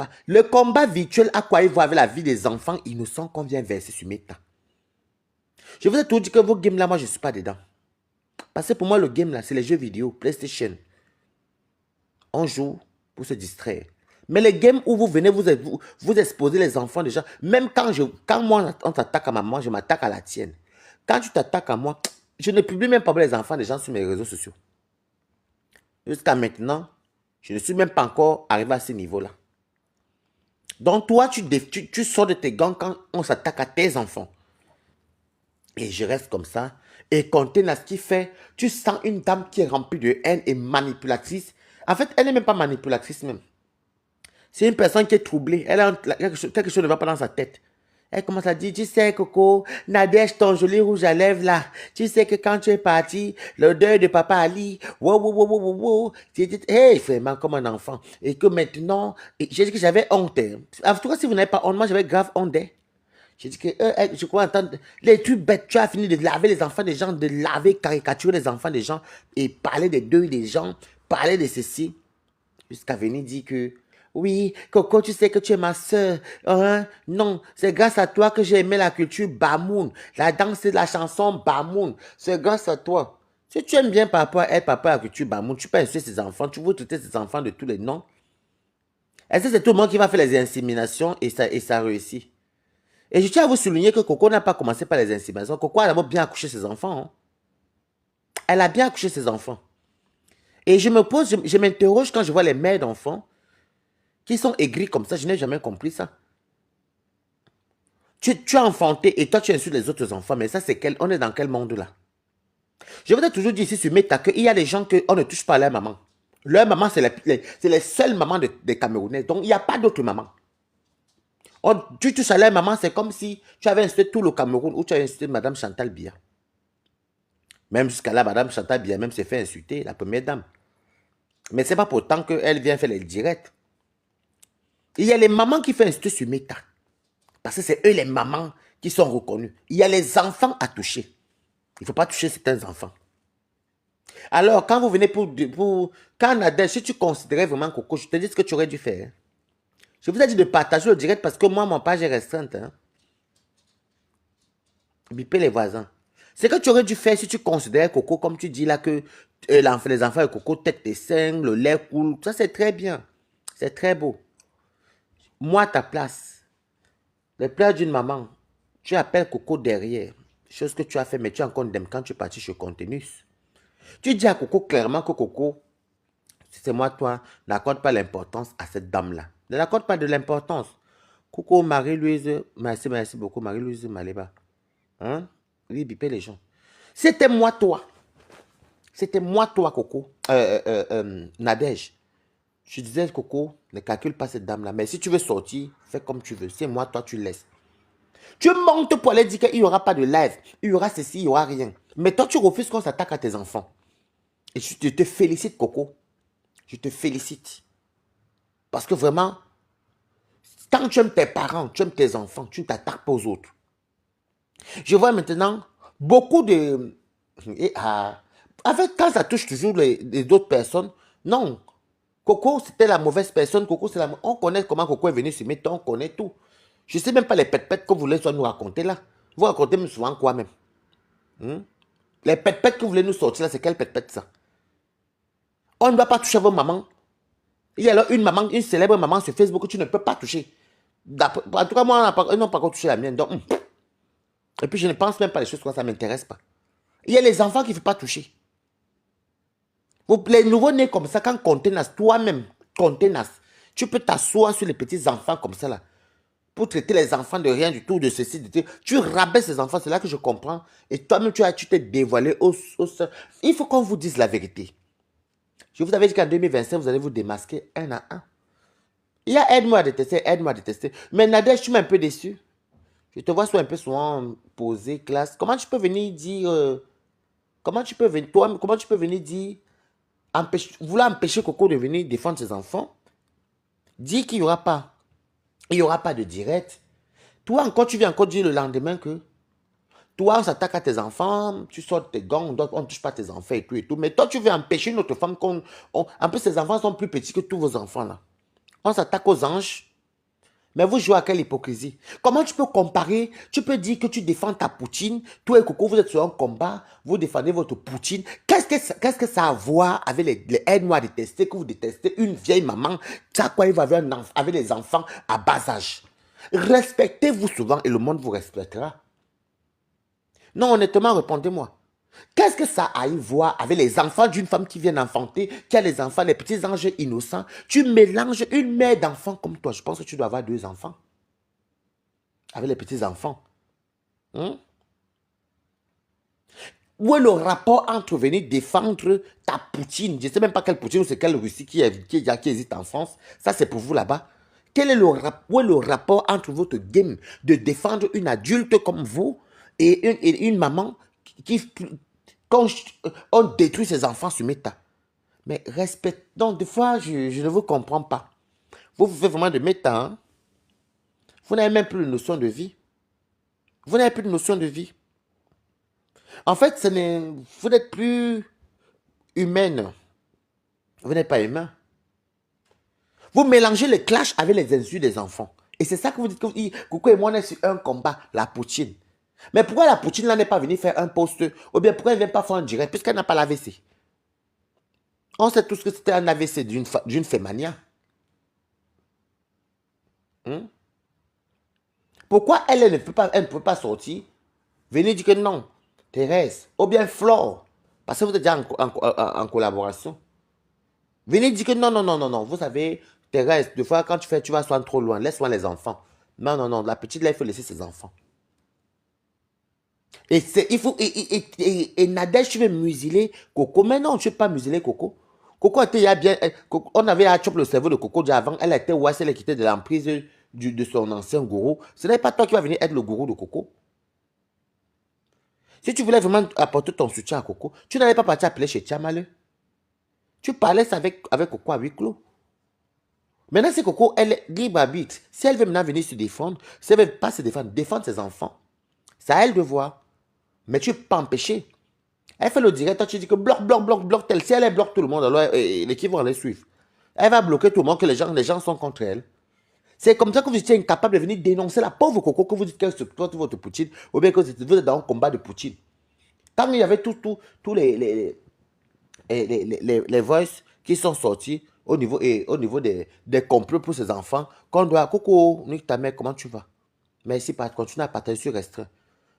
pas. Le combat virtuel a quoi il voit avec la vie des enfants innocents qu'on vient verser sur Meta. Je vous ai tout dit que vos games là, moi je ne suis pas dedans. Parce que pour moi, le game là, c'est les jeux vidéo, PlayStation. On joue pour se distraire. Mais les games où vous venez vous exposer les enfants déjà, même quand moi on t'attaque à maman, je m'attaque à la tienne. Quand tu t'attaques à moi, je ne publie même pas les enfants des gens sur mes réseaux sociaux. Jusqu'à maintenant, je ne suis même pas encore arrivé à ce niveau-là. Donc toi, tu sors de tes gants quand on s'attaque à tes enfants. Et je reste comme ça. Et Container, ce qui fait, tu sens une dame qui est remplie de haine et manipulatrice. En fait, elle n'est même pas manipulatrice même. C'est une personne qui est troublée. Elle a quelque chose ne va pas dans sa tête. Elle commence à dire, tu sais, Coco, Nadège, ton joli rouge à lèvres là. Tu sais que quand tu es parti, le deuil de papa Ali, wow, wow, wow, wow, wow, tu dis, hey, vraiment comme un enfant. Et que maintenant, j'ai dit que j'avais honte. En tout cas, si vous n'avez pas honte, moi j'avais grave honte. J'ai dit que, je crois entendre, les trucs bêtes, tu as fini de laver les enfants des gens, de laver, caricaturer les enfants des gens, et parler des deuils des gens, parler de ceci, jusqu'à venir dire que, oui, Coco, tu sais que tu es ma soeur, hein? Non, c'est grâce à toi que j'ai aimé la culture Bamoun, la danse et la chanson Bamoun, c'est grâce à toi. Si tu aimes bien papa, elle, papa, la culture Bamoun, tu peux insulter ses enfants, tu veux traiter ses enfants de tous les noms. Est-ce que c'est tout le monde qui va faire les inséminations et ça réussit? Et je tiens à vous souligner que Coco n'a pas commencé par les inséminations. Coco a d'abord bien accouché ses enfants. Hein. Elle a bien accouché ses enfants. Et je m'interroge quand je vois les mères d'enfants qui sont aigris comme ça. Je n'ai jamais compris ça. Tu as enfanté et toi tu insultes les autres enfants. Mais ça, on est dans quel monde là? Je vous ai toujours dit ici sur Meta qu'il y a des gens qu'on ne touche pas à leur maman. Leur maman, c'est les seules mamans des Camerounais. Donc, il n'y a pas d'autres mamans. Tu touches à leur maman, c'est comme si tu avais insulté tout le Cameroun ou tu avais insulté Madame Chantal Biya. Même jusqu'à là, Madame Chantal Biya même s'est fait insulter, la première dame. Mais ce n'est pas pourtant qu'elle vient faire les directs. Il y a les mamans qui font insulter sur Meta. Parce que c'est eux les mamans qui sont reconnus. Il y a les enfants à toucher. Il ne faut pas toucher certains enfants. Alors, quand vous venez quand Nadège, si tu considérais vraiment Coco, je te dis ce que tu aurais dû faire. Je vous ai dit de partager le direct parce que moi, mon page est restreinte. Hein. Biper les voisins. C'est que tu aurais dû faire si tu considérais Coco, comme tu dis là, que les enfants de Coco têtent tes seins, le lait coule. Ça, c'est très bien. C'est très beau. Moi, à ta place, le père d'une maman, tu appelles Coco derrière. Chose que tu as fait, mais tu es encore indemne quand tu es parti chez Contenus. Tu dis à Coco clairement que Coco, si c'est moi, toi, n'accorde pas l'importance à cette dame-là. Ne l'accorde pas de l'importance. Coco, Marie-Louise, merci beaucoup, Marie-Louise Maléba. Hein? Oui, biper les gens. C'était moi, toi. C'était moi, toi, Coco. Nadège. Je disais, Coco, ne calcule pas cette dame-là. Mais si tu veux sortir, fais comme tu veux. C'est moi, toi, tu laisses. Tu montes pour aller dire qu'il n'y aura pas de live. Il y aura ceci, il n'y aura rien. Mais toi, tu refuses qu'on s'attaque à tes enfants. Et je te félicite, Coco. Je te félicite. Parce que vraiment, quand tu aimes tes parents, tu aimes tes enfants, tu ne t'attaques pas aux autres. Je vois maintenant beaucoup de... En fait, quand ça touche toujours les autres personnes, non. Coco, c'était la mauvaise personne. Coco, c'est on connaît comment Coco est venu se mettre, on connaît tout. Je ne sais même pas les pètes-pètes que vous voulez nous raconter là. Vous racontez même souvent quoi même? Les pètes-pètes que vous voulez nous sortir là, c'est quelle pète-pète ça? On ne doit pas toucher à vos mamans. Il y a alors une maman, une célèbre maman sur Facebook que tu ne peux pas toucher. En tout cas, moi, ils n'ont pas encore touché la mienne. Donc, Et puis, je ne pense même pas les choses comme ça, ne m'intéresse pas. Il y a les enfants qu'il ne faut pas toucher. Les nouveaux-nés comme ça, quand Contenas, toi-même, Contenas, tu peux t'asseoir sur les petits enfants comme ça là, pour traiter les enfants de rien du tout, de ceci, de ceci. Tu rabaisses ces enfants, c'est là que je comprends. Et toi-même, tu t'es dévoilé Il faut qu'on vous dise la vérité. Je vous avais dit qu'en 2025, vous allez vous démasquer un à un. Il y a aide-moi à détester, aide-moi à détester. Mais Nadège, tu m'as un peu déçu. Je te vois un peu souvent posé, classe. Comment tu peux venir dire... comment tu peux venir dire... vouloir empêcher Coco de venir défendre ses enfants? Dire qu'il n'y aura pas. Il n'y aura pas de direct. Toi encore, tu viens encore dire le lendemain que... Toi, on s'attaque à tes enfants, tu sors tes gants, on ne touche pas tes enfants et tout et tout. Mais toi, tu veux empêcher une autre femme qu'on... En plus, ces enfants sont plus petits que tous vos enfants là. On s'attaque aux anges. Mais vous jouez à quelle hypocrisie? Comment tu peux comparer? Tu peux dire que tu défends ta poutine. Toi et Coco, vous êtes sur un combat. Vous défendez votre poutine. Qu'est-ce que ça a à voir avec les aides noires détestées que vous détestez? Une vieille maman, ça quoi, il va avec les enfants à bas âge. Respectez-vous souvent et le monde vous respectera. Non, honnêtement, répondez-moi. Qu'est-ce que ça a à y voir avec les enfants d'une femme qui vient d'enfanter, qui a les enfants, les petits anges innocents? Tu mélanges une mère d'enfants comme toi. Je pense que tu dois avoir 2 enfants. Avec les petits enfants. Hein? Où est le rapport entre venir défendre ta poutine? Je ne sais même pas quelle poutine ou c'est quelle Russie qui existe en France. Ça, c'est pour vous là-bas. Où est le rapport entre votre game de défendre une adulte comme vous et une maman quand on détruit ses enfants sur méta? Mais respect. Donc, des fois, je ne vous comprends pas. Vous faites vraiment de méta. Hein? Vous n'avez même plus de notion de vie. Vous n'avez plus de notion de vie. En fait, vous n'êtes plus humaine. Vous n'êtes pas humain. Vous mélangez les clashs avec les insultes des enfants. Et c'est ça que vous dites que Coco et moi, on est sur un combat, la poutine. Mais pourquoi la poutine là n'est pas venue faire un post? Ou bien pourquoi elle ne vient pas faire un direct? Puisqu'elle n'a pas l'AVC. On sait tous que c'était un AVC d'une fémania. Pourquoi elle ne peut pas sortir? Venez dire que non. Thérèse. Ou bien Flore. Parce que vous êtes déjà en collaboration. Venez dire que non, non, non, non, non. Vous savez, Thérèse, des fois, quand tu vas soigner trop loin, laisse-moi les enfants. Non, non, non. La petite, là, il faut laisser ses enfants. Et Nadège, tu veux museler Coco. Mais non, tu ne veux pas museler Coco. Coco était bien. On avait à choper le cerveau de Coco déjà avant. Elle était ouais, elle quittait de l'emprise de son ancien gourou. Ce n'est pas toi qui vas venir être le gourou de Coco. Si tu voulais vraiment apporter ton soutien à Coco, tu n'allais pas partir appeler chez Tchamaleu. Tu parlais avec Coco à huis clos. Maintenant, c'est Coco, elle est libre arbitre. Si elle veut maintenant venir se défendre, si elle ne veut pas se défendre ses enfants, c'est à elle de voir. Mais tu ne peux pas empêcher. Elle fait le direct, toi tu dis que bloque, bloque, bloque, bloque tel. Si elle bloque tout le monde, alors l'équipe va les suivre. Elle va bloquer tout le monde, que les gens sont contre elle. C'est comme ça que vous étiez incapable de venir dénoncer la pauvre Coco, que vous dites que c'est votre Poutine, ou bien que vous êtes dans un combat de Poutine. Quand il y avait tous les voices qui sont sortis au niveau des complots pour ses enfants, qu'on doit, Coco, nique ta mère, comment tu vas? Merci, continue à partager sur restreint.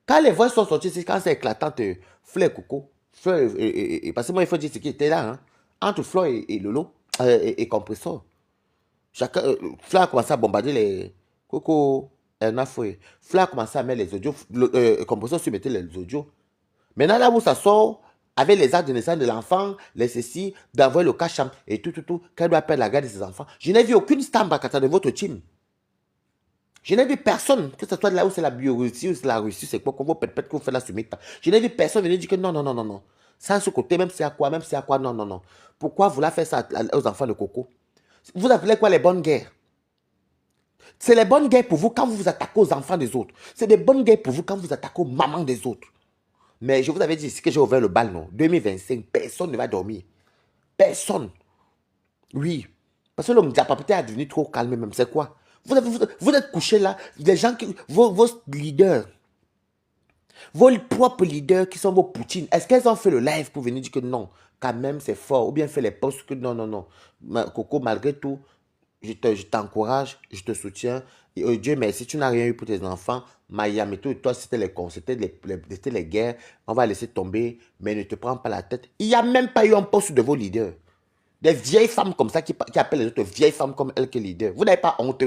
Quand les voix sont sorties, c'est quand c'est éclatant, Fleur Coco. Fleur, parce que moi, il faut dire ce qui était là. Hein, entre Fleur et Lolo, et Compressor. Chacun, Fleur a commencé à bombarder les Coco. Fleur a commencé à mettre les audios. Compressor se mettait les audios. Maintenant, là où ça sort, avec les actes de naissance de l'enfant, les ceci, d'envoyer le cacham et tout, qu'elle doit perdre la garde de ses enfants. Je n'ai vu aucune stamp de votre team. Je n'ai vu personne, que ce soit là où c'est la Biélorussie ou c'est la Russie, c'est quoi, qu'on vous peut-être que vous faites la summit. Je n'ai vu personne venir dire que non, non, non, non, non. Sans ce côté, même si à quoi, non, non, non. Pourquoi vous la faites ça aux enfants de Coco? Vous appelez quoi les bonnes guerres? C'est les bonnes guerres pour vous quand vous vous attaquez aux enfants des autres. C'est des bonnes guerres pour vous quand vous attaquez aux mamans des autres. Mais je vous avais dit ici que j'ai ouvert le bal, non. 2025, personne ne va dormir. Personne. Oui. Parce que le Mdiapapité est devenu trop calme même. C'est quoi? Vous êtes couchés là. Les gens vos leaders, vos propres leaders qui sont vos poutines, est-ce qu'elles ont fait le live pour venir dire que non, quand même c'est fort, ou bien fait les posts que non, non, non. Coco, malgré tout, je t'encourage, je te soutiens. Et, Dieu merci, tu n'as rien eu pour tes enfants. Miami, toi, c'était les guerres. On va laisser tomber, mais ne te prends pas la tête. Il n'y a même pas eu un poste de vos leaders. Des vieilles femmes comme ça qui appellent les autres vieilles femmes comme elles que leaders. Vous n'avez pas honte.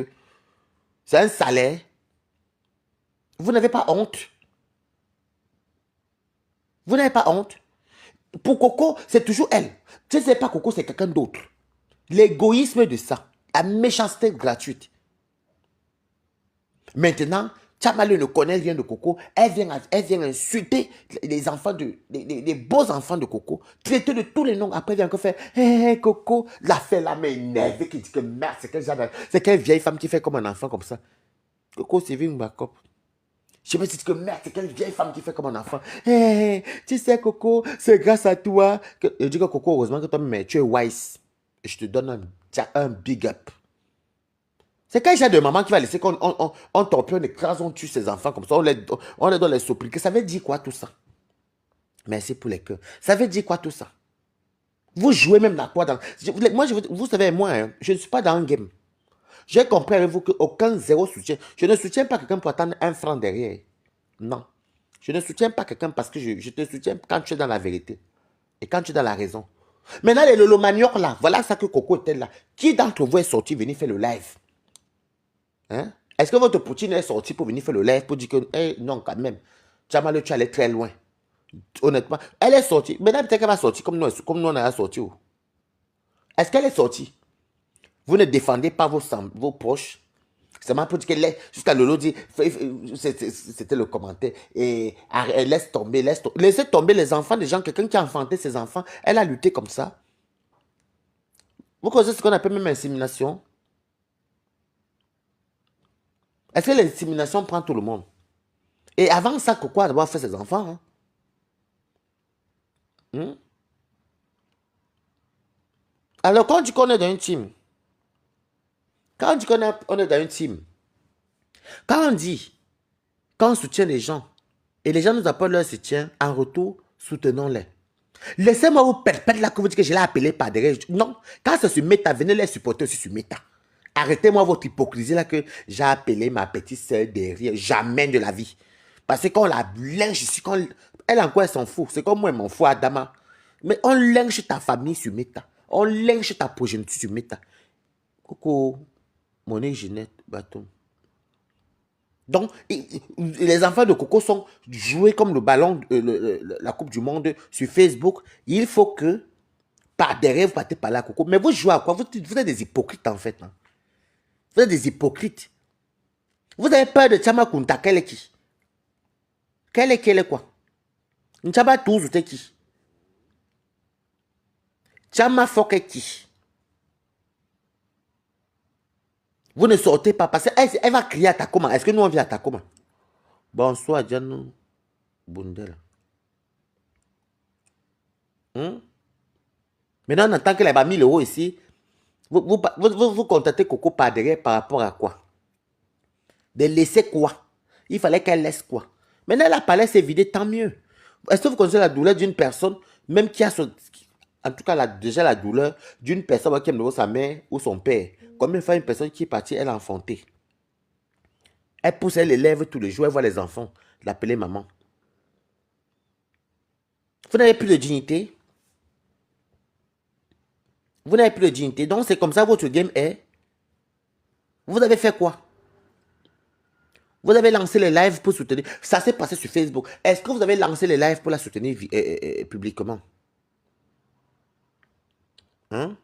C'est un salaire. Vous n'avez pas honte. Vous n'avez pas honte. Pour Coco, c'est toujours elle. Tu ne sais pas, Coco, c'est quelqu'un d'autre. L'égoïsme de ça. La méchanceté gratuite. Maintenant, Tchamaleu le connaît, elle vient de Coco. Elle vient insulter les enfants, les beaux enfants de Coco. Traiter de tous les noms. Après, elle vient encore faire hey, Coco. La fait la main énervée qui dit que merde, c'est quelle vieille femme qui fait comme un enfant comme ça. Coco, c'est une backup. Je me suis dit que merde, c'est quelle vieille femme qui fait comme un enfant. Hey, tu sais, Coco, c'est grâce à toi. Je dis que Coco, heureusement que toi-même, tu es wise. Et je te donne un big up. C'est quel genre de maman qui va laisser qu'on on torpille, on écrase, on tue ses enfants comme ça, on les donne les sobriquets. Ça veut dire quoi tout ça? Merci pour les cœurs. Ça veut dire quoi tout ça? Vous jouez même dans quoi dans... Moi, vous savez, moi, hein, je ne suis pas dans un game. J'ai compris avec vous qu'aucun zéro soutien. Je ne soutiens pas quelqu'un pour attendre un franc derrière. Non. Je ne soutiens pas quelqu'un parce que je te soutiens quand tu es dans la vérité. Et quand tu es dans la raison. Maintenant, les Lolo Manioc là, voilà ça que Coco était là. Qui d'entre vous est sorti venir faire le live? Hein? Est-ce que votre Poutine est sorti pour venir faire le live pour dire que, hey, non, quand même, Jamal, tu allais très loin. Honnêtement, elle est sortie. Maintenant, peut-être qu'elle va sortir comme nous on a sorti. Est-ce qu'elle est sortie? Vous ne défendez pas vos proches. C'est ma pour dire que jusqu'à Lolo dit, c'était le commentaire, et laisse tomber, laissez tomber les enfants des gens, quelqu'un qui a enfanté ses enfants, elle a lutté comme ça. Vous connaissez ce qu'on appelle même insémination? Est-ce que l'insémination prend tout le monde? Et avant ça, pourquoi d'abord fait ses enfants? Hein? Alors, quand on dit qu'on est dans une team, quand on dit qu'on est dans une team, quand on dit, quand on soutient les gens, et les gens nous apportent leur soutien, en retour, soutenons-les. Laissez-moi vous perpétuer là que vous dites que je l'ai appelé par derrière. Non, quand c'est sur Meta, venez les supporter aussi sur Meta. Arrêtez-moi votre hypocrisie là que j'ai appelé ma petite soeur derrière. Jamais de la vie. Parce qu'on la lynche ici, elle encore elle s'en fout. C'est comme moi, elle m'en fout Adama. Mais on lynche ta famille sur Meta. On lynche ta progéniture sur Meta. Coucou, mon Ginette, bâton. Donc, les enfants de Coco sont joués comme le ballon, la Coupe du Monde sur Facebook. Il faut que, par derrière, vous partez par là, Coco. Mais vous jouez à quoi? Vous êtes des hypocrites, en fait. Hein. Vous êtes des hypocrites. Vous avez peur de Tchama Kunta, quel est qui? Quel est quoi? N'Tchama Touzou, t'es qui? Tchama Fok est qui? Vous ne sortez pas parce qu'elle va crier à Takoma. Est-ce que nous, on vient à Takoma? Bonsoir, Djanou Bundela. Maintenant, on entend qu'elle a 1000 euros ici. Vous contactez Coco par derrière par rapport à quoi? De laisser quoi? Il fallait qu'elle laisse quoi? Maintenant, la palais s'est vidée, tant mieux. Est-ce que vous connaissez la douleur d'une personne, même qui a en tout cas déjà la douleur d'une personne qui aime de sa mère ou son père? Combien de fois une personne qui est partie, elle a enfanté? Elle pousse, elle élève tous les jours, elle voit les enfants, l'appeler maman. Vous n'avez plus de dignité? Vous n'avez plus de dignité. Donc, c'est comme ça votre game est. Vous avez fait quoi? Vous avez lancé les lives pour soutenir. Ça s'est passé sur Facebook. Est-ce que vous avez lancé les lives pour la soutenir publiquement? Hein?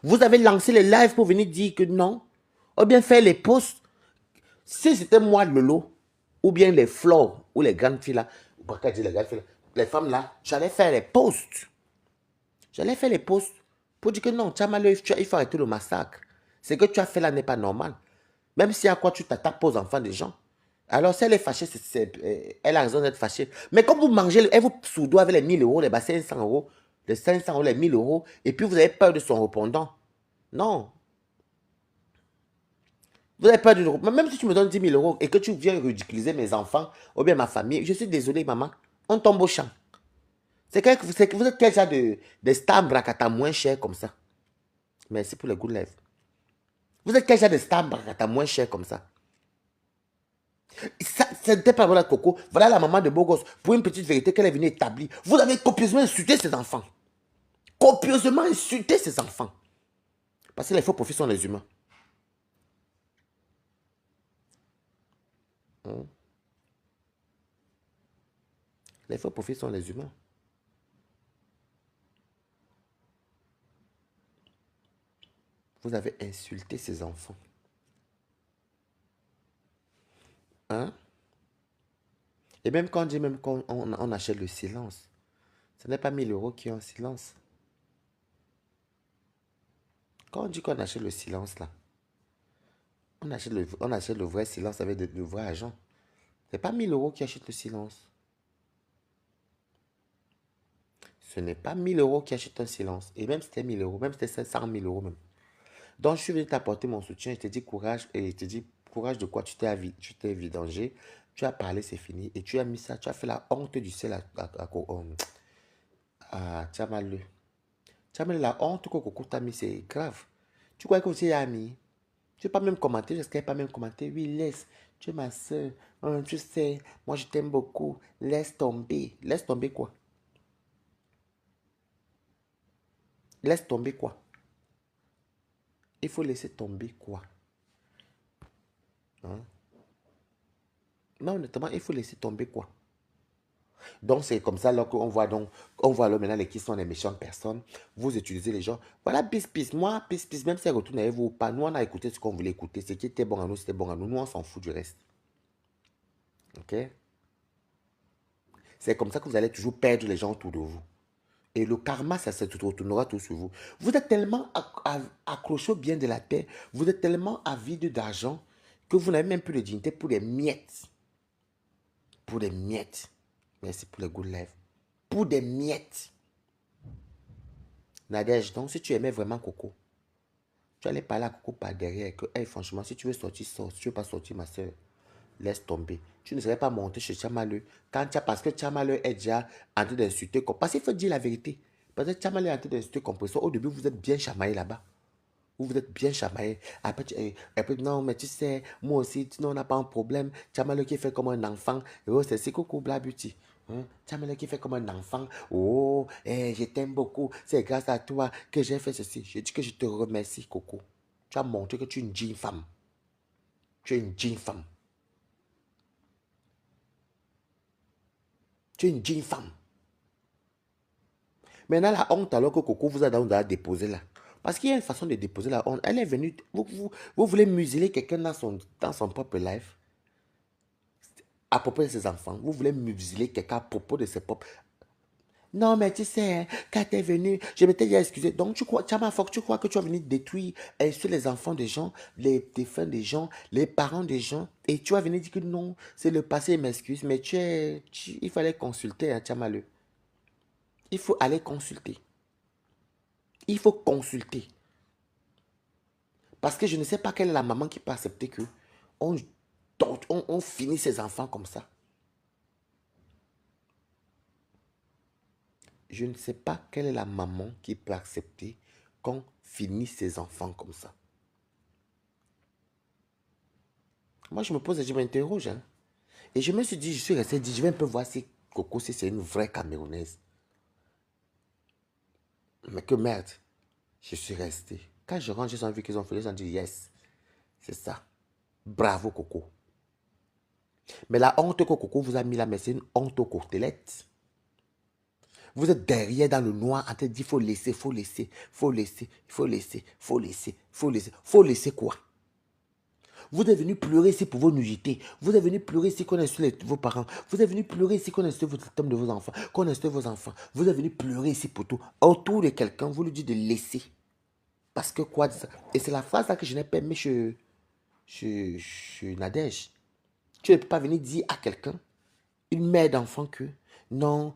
Vous avez lancé les lives pour venir dire que non? Ou bien faire les posts. Si c'était moi, Lolo, ou bien les flores, ou les grandes filles là, les femmes là, j'allais faire les posts. J'allais faire les posts pour dire que non, Tchamalo, il faut arrêter le massacre. Ce que tu as fait là n'est pas normal. Même si à quoi tu t'attaques aux enfants des gens. Alors, si elle est fâchée, elle a raison d'être fâchée. Mais comme vous mangez, elle vous soudoie avec les 1000 euros, les 500 euros, les 500 euros, les 1000 euros, et puis vous avez peur de son répondant. Non. Vous avez peur du répondant. Même si tu me donnes 10 000 euros et que tu viens ridiculiser mes enfants ou bien ma famille, je suis désolé, maman, on tombe au champ. C'est que vous êtes quel genre de star bracata moins cher comme ça? Merci pour le good life. Vous êtes quel genre de star bracata moins cher comme ça? Ça n'était pas voilà Coco. Voilà la maman de Bogos pour une petite vérité qu'elle est venue établir. Vous avez copieusement insulté ses enfants. Copieusement insulté ses enfants. Parce que les faux profits sont les humains. Les faux profits sont les humains. Vous avez insulté ses enfants. Hein? Et même quand on dit même qu'on achète le silence, ce n'est pas 1000 euros qui est en silence. Quand on dit qu'on achète le silence là, on achète le vrai silence avec le vrai argent. Ce n'est pas 1000 euros qui achètent le silence. Ce n'est pas 1000 euros qui achètent un silence. Et même si c'était 1000 euros, même si c'était 500 000 euros même. Donc, je suis venu t'apporter mon soutien. Je te dis courage. Et je te dis courage de quoi tu t'es vidangé. Tu as parlé, c'est fini. Et tu as mis ça. Tu as fait la honte du ciel Tchamalu. Tchamalu, la honte que Coco t'a mis, c'est grave. Tu crois que aussi a mis? Tu n'as pas même commenté. J'espère pas même commenté. Oui, laisse. Tu es ma soeur. Tu sais, moi je t'aime beaucoup. Laisse tomber. Laisse tomber quoi? Laisse tomber quoi? Il faut laisser tomber quoi? Hein? Non, honnêtement, il faut laisser tomber quoi? Donc, c'est comme ça qu'on voit on voit là maintenant qui sont les méchantes personnes. Vous utilisez les gens. Voilà, bis. Moi, bis, même si elle retourne avec vous ou pas, nous, on a écouté ce qu'on voulait écouter. Ce qui était bon à nous, c'était bon à nous. Nous, on s'en fout du reste. OK? C'est comme ça que vous allez toujours perdre les gens autour de vous. Et le karma, ça se retournera tout sur vous. Vous êtes tellement accroché au bien de la terre, vous êtes tellement avide d'argent que vous n'avez même plus de dignité pour des miettes. Pour des miettes. Merci pour le good life. Pour des miettes. Nadège, donc si tu aimais vraiment Coco, tu allais parler à Coco par derrière que, hey, franchement, si tu veux sortir, sors. Si tu veux pas sortir, ma soeur, laisse tomber. Tu ne serais pas monté chez Tchamalu parce que Tchamalu est déjà en train d'insulter. Parce qu'il faut dire la vérité. Parce que Tchamalu est en train d'insulter Compressor. Au début, vous êtes bien chamaillé là-bas. Vous êtes bien chamaillé. Après, non, mais tu sais, moi aussi, on n'a pas un problème. Tchamalu qui fait comme un enfant. Oh, c'est Coco Blabuti. Hein? Tchamalu qui fait comme un enfant. Oh, je t'aime beaucoup. C'est grâce à toi que j'ai fait ceci. Je dis que je te remercie, Coco. Tu as montré que tu es une digne femme. Tu es une digne femme. Tu es une digne femme. Maintenant, la honte, alors que Coco vous a déposé là. Parce qu'il y a une façon de déposer la honte. Elle est venue. Vous voulez museler quelqu'un dans son propre life. À propos de ses enfants. Vous voulez museler quelqu'un à propos de ses propres. Non, mais tu sais, hein, quand tu es venu, je m'étais déjà excusé. Donc, tu crois que tu vas venir détruire sur les enfants des gens, les défunts des gens, les parents des gens. Et tu vas venir dire que non, c'est le passé, m'excuse. Mais il fallait consulter, hein, Tchamalu. Il faut aller consulter. Il faut consulter. Parce que je ne sais pas quelle est la maman qui peut accepter que on finit ses enfants comme ça. Je ne sais pas quelle est la maman qui peut accepter qu'on finisse ses enfants comme ça. Moi, je me pose et je m'interroge. Hein. Et je me suis dit, je suis resté dit, je vais un peu voir si Coco, si c'est une vraie Camerounaise. Mais que merde, je suis resté. Quand je rentre, j'ai envie qu'ils ont fait, ils ont dit, yes, c'est ça. Bravo, Coco. Mais la honte que Coco vous a mis là, mais c'est une honte aux côtelettes. Vous êtes derrière dans le noir en train de dire, faut laisser, faut laisser, faut laisser, faut laisser, faut laisser, faut laisser. Faut laisser quoi? Vous êtes venu pleurer ici pour vos nullité. Vous êtes venu pleurer ici qu'on insulte vos parents. Vous êtes venu pleurer ici qu'on insulte votre système de vos enfants. Qu'on insulte vos enfants. Vous êtes venu pleurer ici pour tout. Autour de quelqu'un, vous lui dites de laisser. Parce que quoi? Et c'est la phrase là que je n'ai pas aimé chez Nadège. Tu ne peux pas venir dire à quelqu'un, une mère d'enfant que non,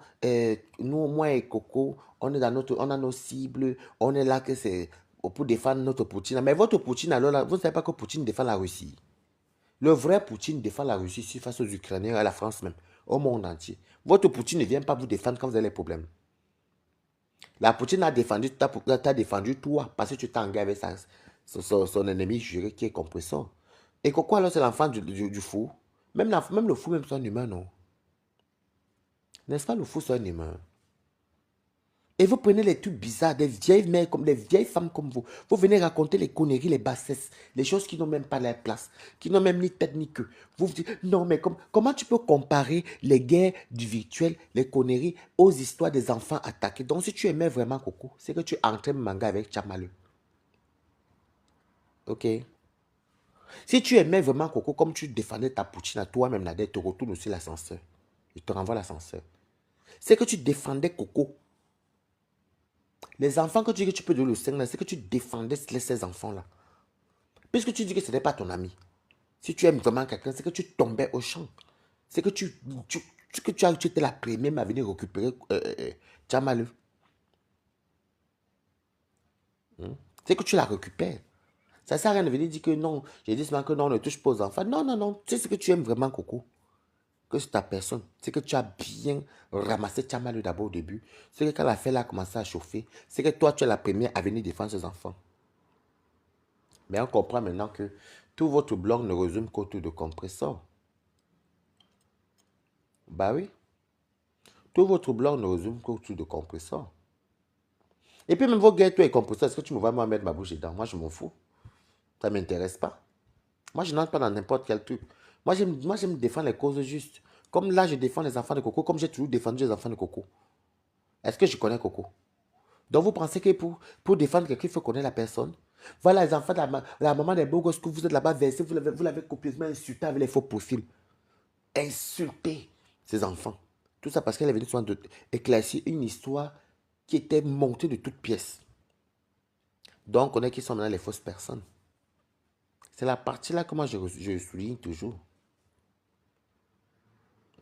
nous, moi et Coco, on a nos cibles, on est là que c'est pour défendre notre Poutine. Mais votre Poutine, alors là, vous ne savez pas que Poutine défend la Russie. Le vrai Poutine défend la Russie ici face aux Ukrainiens et à la France même, au monde entier. Votre Poutine ne vient pas vous défendre quand vous avez les problèmes. La Poutine a défendu, t'as défendu toi parce que tu t'es engagé avec son ennemi juré qui est Compressor. Et Coco alors c'est l'enfant du fou. Même le fou, même son humain, non. N'est-ce pas, le fou, c'est un humain? Et vous prenez les trucs bizarres, des vieilles mères, comme des vieilles femmes comme vous. Vous venez raconter les conneries, les bassesses, les choses qui n'ont même pas leur place, qui n'ont même ni tête ni queue. Vous vous dites, non, mais comment tu peux comparer les guerres du virtuel, les conneries, aux histoires des enfants attaqués? Donc, si tu aimais vraiment Coco, c'est que tu entraînes manga avec Tchamalu. Ok? Si tu aimais vraiment Coco, comme tu défendais ta poutine à toi-même, Nadège, te retourne aussi l'ascenseur. Il te renvoie l'ascenseur. C'est que tu défendais Coco. Les enfants, quand tu dis que tu peux donner le sein, c'est que tu défendais ces enfants-là. Puisque tu dis que ce n'est pas ton ami. Si tu aimes vraiment quelqu'un, c'est que tu tombais au champ. C'est que tu étais la première à venir récupérer Tchamalu. C'est que tu la récupères. Ça ne sert à rien de venir dire que non. J'ai dit seulement que non, on ne touche pas aux enfants. Non, non, non. Tu sais ce que tu aimes vraiment, Coco? Que c'est ta personne. C'est que tu as bien ramassé Tchamalu d'abord au début. C'est que quand l'affaire a commencé à chauffer, c'est que toi, tu es la première à venir défendre ses enfants. Mais on comprend maintenant que tout votre blog ne résume qu'autour de compresseurs. Bah oui. Tout votre blog ne résume qu'autour de compresseurs. Et puis même vos gâteaux et compresseurs, est-ce que tu me vois moi mettre ma bouche dedans? Moi, je m'en fous. Ça ne m'intéresse pas. Moi, je n'entre pas dans n'importe quel truc. J'aime défendre les causes justes. Comme là, je défends les enfants de Coco, comme j'ai toujours défendu les enfants de Coco. Est-ce que je connais Coco? Donc, vous pensez que pour défendre quelqu'un, il faut connaître la personne? Voilà les enfants de la maman des beaux gosses que vous êtes là-bas versés, vous l'avez copieusement insulté avec les faux profils. Insulté ces enfants. Tout ça parce qu'elle est venue souvent éclaircir une histoire qui était montée de toutes pièces. Donc, on est qui sont maintenant les fausses personnes. C'est la partie-là que moi je souligne toujours.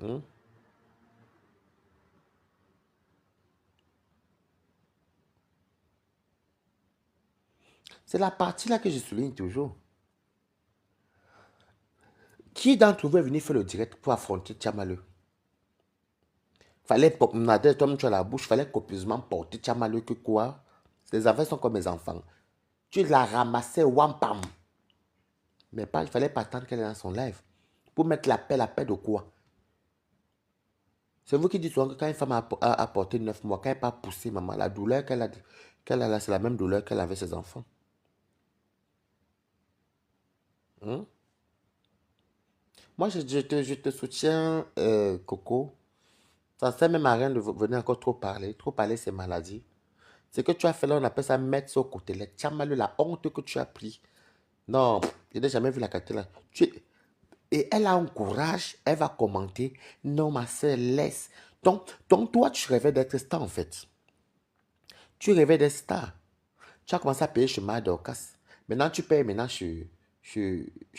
Hein? C'est la partie-là que je souligne toujours. Qui d'entre vous est venu faire le direct pour affronter Tchamalu? Fallait, comme tu as la bouche, fallait copieusement porter Tchamalu que quoi? Les enfants sont comme mes enfants. Tu la ramassais, wampam. Mais pas, il fallait pas attendre qu'elle est dans son live. Pour mettre la paix de quoi? C'est vous qui dites souvent que quand une femme a porté 9 mois, quand elle n'a pas poussé, maman, la douleur qu'elle a là, c'est la même douleur qu'elle avait ses enfants. Hein? Moi, je te soutiens, Coco. Ça ne sert même à rien de venir encore trop parler. Trop parler, c'est maladie. Ce que tu as fait là, on appelle ça mettre sur le côté. Tu as mal la honte que tu as pris. Non, je n'ai jamais vu la qualité là. Et elle a un courage, elle va commenter. Non, ma soeur, laisse. Donc toi, tu rêvais d'être star en fait. Tu rêvais d'être star. Tu as commencé à payer chez Dorcas. Maintenant, tu payes maintenant chez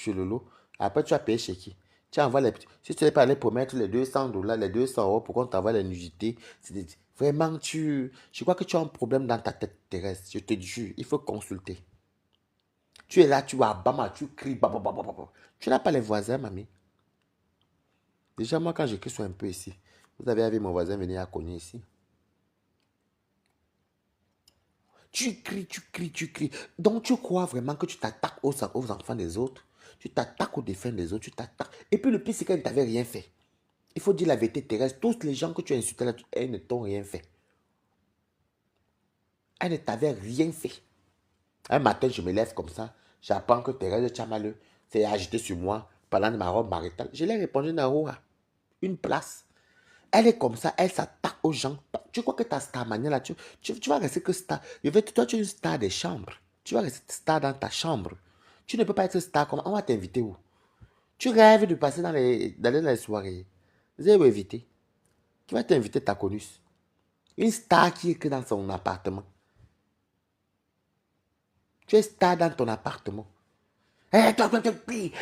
Lolo. Après, tu as payé chez qui? Tu envoies les petits. Si tu n'es pas allé pour mettre les 200 dollars, les 200 euros pour qu'on t'envoie les nudités, vraiment, je crois que tu as un problème dans ta tête terrestre. Je te jure, il faut consulter. Tu es là, tu vas bama, tu cries, tu n'as pas les voisins, mamie. Déjà, moi, quand j'écris sur un peu ici, vous avez vu mon voisin venir à cogner ici. Tu cries, tu cries, tu cries. Donc, tu crois vraiment que tu t'attaques aux enfants des autres. Tu t'attaques aux défunts des autres. Tu t'attaques. Et puis, le pire, c'est qu'elle ne t'avait rien fait. Il faut dire la vérité terrestre. Tous les gens que tu as insultés là, elles ne t'ont rien fait. Elle ne t'avait rien fait. Un matin, je me lève comme ça. J'apprends que Thérèse Tchamaleu s'est agitée sur moi pendant ma robe maritale. Je lui ai répondu, Naroua, une place. Elle est comme ça, elle s'attaque aux gens. Tu crois que ta star mania là, tu vas rester que star. Toi, tu es une star des chambres. Tu vas rester star dans ta chambre. Tu ne peux pas être star comme. On va t'inviter où? Tu rêves de passer d'aller dans les soirées. Zéro éviter. Qui va t'inviter ta connus? Une star qui est que dans son appartement. Tu es star dans ton appartement. Eh, toi,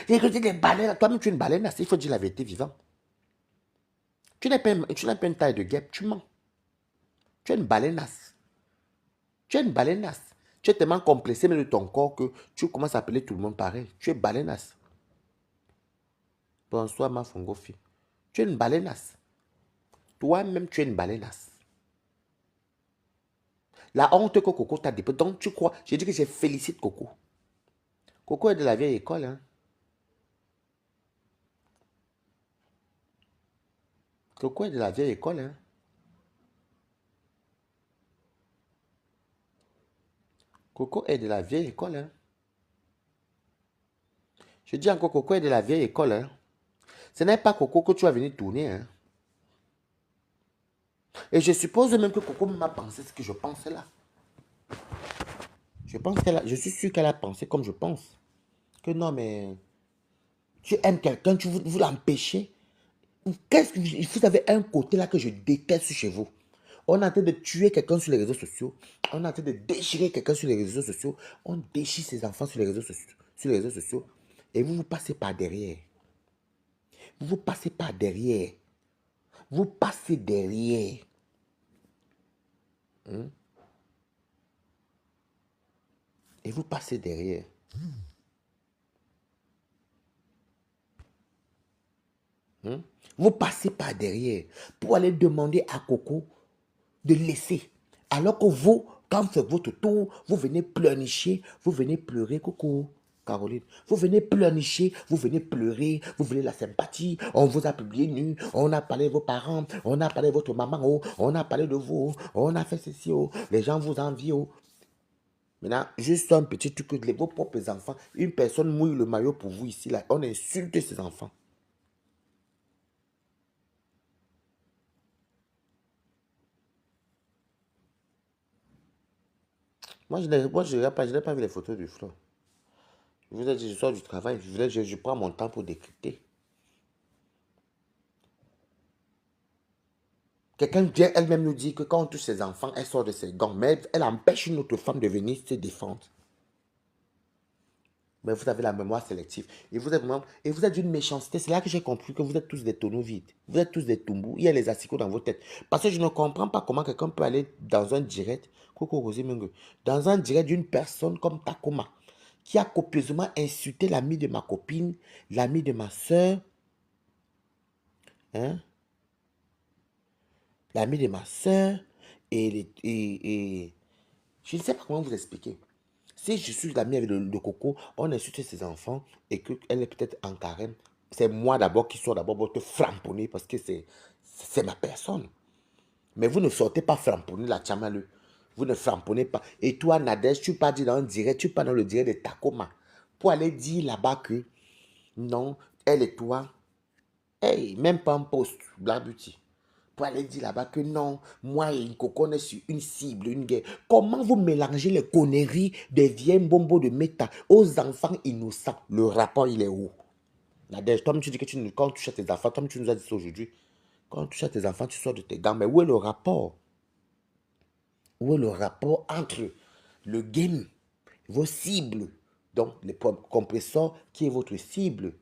j'ai écouté des baleines. Toi-même, tu es une baleine. Il faut dire la vérité vivante. Tu n'as pas une taille de guêpe, tu mens. Tu es une baleineasse. Tu es une baleineasse. Tu es tellement complexé même de ton corps que tu commences à appeler tout le monde pareil. Tu es baleineasse. Bonsoir, ma fongofi. Tu es une baleineasse. Toi-même, tu es une baleineasse. La honte que Coco t'a déposé. Donc, tu crois. J'ai dit que je félicite Coco. Coco est de la vieille école. Hein. Coco est de la vieille école. Hein. Coco est de la vieille école. Hein. Je dis encore, Coco est de la vieille école. Hein. Ce n'est pas Coco que tu vas venir tourner. Hein. Et je suppose même que Coco m'a pensé ce que je pense là. Je suis sûr qu'elle a pensé comme je pense. Que non, mais tu aimes quelqu'un, tu veux l'empêcher. Qu'est-ce que vous avez un côté là que je déteste chez vous. On est en train de tuer quelqu'un sur les réseaux sociaux. On est en train de déchirer quelqu'un sur les réseaux sociaux. On déchire ses enfants sur les réseaux sociaux. Et vous passez par derrière. Vous passez par derrière. Vous passez derrière. Hein? Et vous passez derrière. Hein? Vous passez par derrière pour aller demander à Coco de laisser. Alors que vous, quand c'est votre tour, vous venez pleurnicher, vous venez pleurer, Coco. Caroline, vous venez pleurnicher, vous venez pleurer, vous voulez la sympathie, on vous a publié nu, on a parlé de vos parents, on a parlé de votre maman, oh, on a parlé de vous, oh, on a fait ceci, oh, les gens vous envient. Oh. Maintenant, juste un petit truc, vos propres enfants, une personne mouille le maillot pour vous ici, là, on insulte ses enfants. Moi, je n'ai pas vu les photos du flot. Je vous ai dit, je sors du travail, je prends mon temps pour décrypter. Quelqu'un vient elle-même nous dire que quand on touche ses enfants, elle sort de ses gants, mais elle empêche une autre femme de venir se défendre. Mais vous avez la mémoire sélective. Et vous êtes d'une méchanceté. C'est là que j'ai compris que vous êtes tous des tonneaux vides. Vous êtes tous des tumbous. Il y a les asticots dans vos têtes. Parce que je ne comprends pas comment quelqu'un peut aller dans un direct, dans un direct d'une personne comme Takoma, qui a copieusement insulté l'ami de ma copine, l'ami de ma soeur, hein, l'ami de ma soeur, et je ne sais pas comment vous expliquer. Si je suis l'ami avec le Coco, on insulte ses enfants et qu'elle est peut-être en carême, c'est moi d'abord qui sors d'abord pour te framponner parce que c'est ma personne. Mais vous ne sortez pas framponner la Tchamalu. Vous ne framponnez pas. Et toi, Nadège, tu pas dit dans un direct, tu pas dans le direct de Takoma pour aller dire là-bas que non, elle et toi, hey, même pas un post, Black Beauty. Pour aller dire là-bas que non, moi et Coco, on est sur une cible, une guerre. Comment vous mélangez les conneries des vieilles bombos de méta aux enfants innocents? Le rapport, il est où? Nadège, toi, tu dis que quand tu touches à tes enfants, toi, tu nous as dit ça aujourd'hui. Quand tu touches à tes enfants, tu sors de tes gants. Mais où est le rapport? Où est le rapport entre le game, vos cibles, donc les compresseurs qui est votre cible?